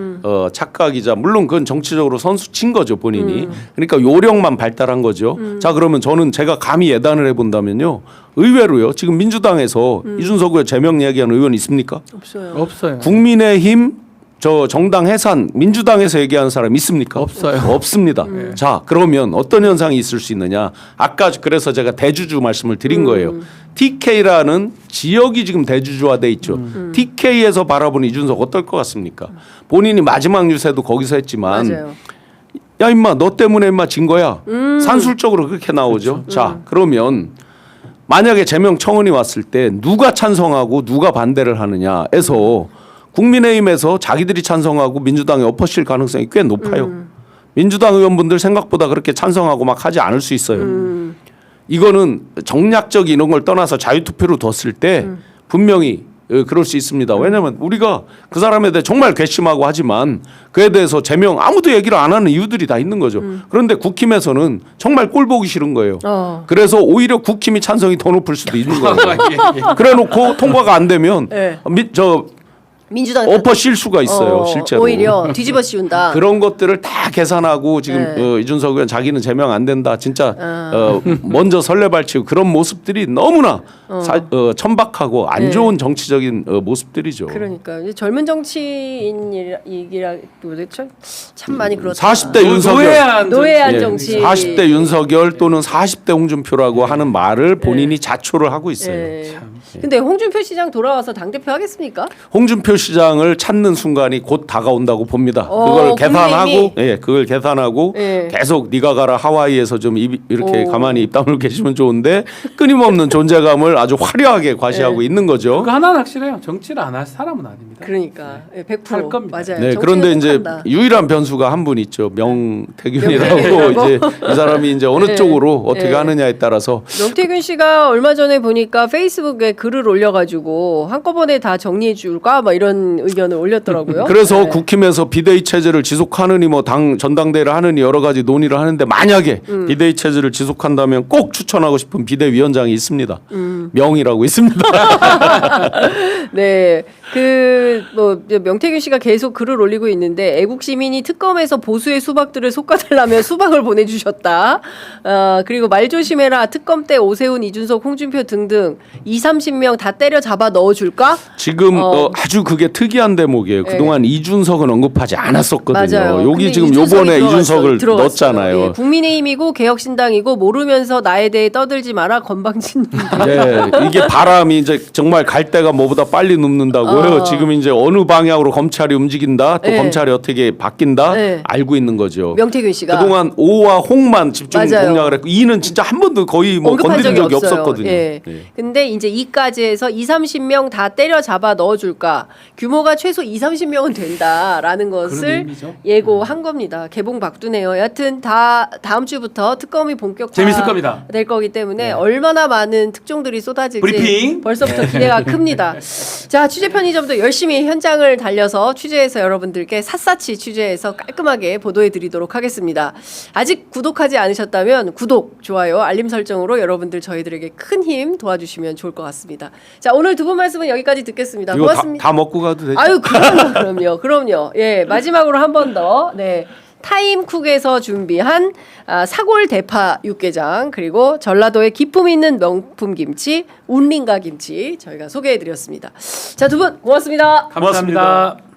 착각이자 물론 그건 정치적으로 선수 친 거죠 본인이. 그러니까 요령만 발달한 거죠. 자 그러면 저는 제가 감히 예단을 해본다면요. 의외로요. 지금 민주당에서 이준석 의원 제명 이야기하는 의원 있습니까? 없어요. 없어요. 국민의힘 저 정당 해산 민주당에서 얘기하는 사람 있습니까? 없어요. 없습니다. 자 그러면 어떤 현상이 있을 수 있느냐? 아까 그래서 제가 대주주 말씀을 드린 거예요. TK라는 지역이 지금 대주주화돼 있죠. TK에서 바라보는 이준석 어떨 것 같습니까? 본인이 마지막 유세도 거기서 했지만 맞아요. 야 임마 너 때문에 임마 진 거야. 산술적으로 그렇게 나오죠. 자 그러면 만약에 제명 청원이 왔을 때 누가 찬성하고 누가 반대를 하느냐에서 국민의힘에서 자기들이 찬성하고 민주당이 엎어칠 가능성이 꽤 높아요. 민주당 의원분들 생각보다 그렇게 찬성하고 막 하지 않을 수 있어요. 이거는 정략적 이런 걸 떠나서 자유투표로 뒀을 때 분명히 그럴 수 있습니다. 왜냐하면 우리가 그 사람에 대해 정말 괘씸하고 하지만 그에 대해서 제명 아무도 얘기를 안 하는 이유들이 다 있는 거죠. 그런데 국힘에서는 정말 꼴 보기 싫은 거예요. 그래서 오히려 국힘이 찬성이 더 높을 수도 있는 거예요. 그래놓고 통과가 안 되면 네. 민주당 엎어 실 수가 있어요. 실제로. 오히려 뒤집어 씌운다. 그런 것들을 다 계산하고 지금 네. 이준석 의원 자기는 제명 안 된다. 진짜 먼저 설레발치고 그런 모습들이 너무나 천박하고 안 좋은 정치적인 모습들이죠. 그러니까 이제 젊은 정치인이라고 참 많이 그렇다. 40대 윤석열, 노예한 예, 정치. 40대 윤석열 또는 40대 홍준표라고 하는 말을 본인이 자초를 하고 있어요. 예. 근데 홍준표 시장 돌아와서 당 대표 하겠습니까? 홍준표 시장을 찾는 순간이 곧 다가온다고 봅니다. 그걸 국민의힘이? 계산하고, 그걸 계산하고 예. 계속 네가 가라 하와이에서 좀 이렇게 가만히 입 다물고 계시면 좋은데 끊임없는 존재감을 아주 화려하게 과시하고 있는 거죠. 그거 하나는 확실해요. 정치를 안 할 사람은 아닙니다. 그러니까 100% 할 겁니다. 맞아요. 네, 정치는 그런데 이제 혹한다. 유일한 변수가 한 분 있죠. 명태균이라고 이제 이 사람이 이제 어느 네. 쪽으로 어떻게 네. 하느냐에 따라서 명태균 씨가 얼마 전에 보니까 페이스북에 글을 올려가지고 한꺼번에 다 정리해 줄까 막 이런 이런 의견을 올렸더라고요. 그래서 네. 국힘에서 비대위 체제를 지속하느니 뭐 당 전당대회를 하느니 여러 가지 논의를 하는데 만약에 비대위 체제를 지속한다면 꼭 추천하고 싶은 비대위원장이 있습니다. 명이라고 있습니다. 네, 뭐 명태균 씨가 계속 글을 올리고 있는데 애국 시민이 특검에서 보수의 수박들을 솎아달라며 수박을 보내주셨다. 그리고 말 조심해라. 특검 때 오세훈, 이준석, 홍준표 등등 20-30명 다 때려 잡아 넣어줄까? 지금 아주 그게 특이한 대목이에요. 그동안 이준석은 언급하지 않았었거든요. 맞아요. 여기 근데 지금 이준석이 요번에 이준석을 들어갔어요. 넣었잖아요. 예, 국민의힘이고 개혁신당이고 모르면서 나에 대해 떠들지 마라 건방진 놈들. 네, 이게 바람이 이제 정말 갈 데가 뭐보다 빨리 눕는다고요. 지금 이제 어느 방향으로 검찰이 움직인다, 또 네. 검찰이 어떻게 바뀐다 네. 알고 있는 거죠. 명태균 씨가 그동안 오와 홍만 집중 맞아요. 공략을 했고 이는 진짜 한 번도 거의 뭐 언급한 건드린 적이 없어요. 없었거든요. 예. 네. 근데 이제 이까지 해서 20-30명 다 때려 잡아 넣어줄까? 규모가 최소 20-30명은 된다라는 그런 것을 의미죠. 예고한 겁니다. 개봉 박두네요. 여하튼 다음 주부터 특검이 본격화 재밌을 겁니다. 될 거기 때문에 네. 얼마나 많은 특종들이 쏟아질지 브리핑. 벌써부터 기대가 큽니다. 자, 취재 편의점도 열심히 현장을 달려서 취재해서 여러분들께 샅샅이 취재해서 깔끔하게 보도해 드리도록 하겠습니다. 아직 구독하지 않으셨다면 구독, 좋아요, 알림 설정으로 여러분들 저희들에게 큰 힘 도와주시면 좋을 것 같습니다. 자, 오늘 두 분 말씀은 여기까지 듣겠습니다. 이거 고맙습니다. 다 먹고 가도 되죠? 아유, 그럼요. 예, 마지막으로 한 번 더. 네. 타임쿡에서 준비한 사골 대파 육개장 그리고 전라도의 기품 있는 명품 김치 운린가 김치 저희가 소개해드렸습니다. 자, 두 분 고맙습니다. 감사합니다.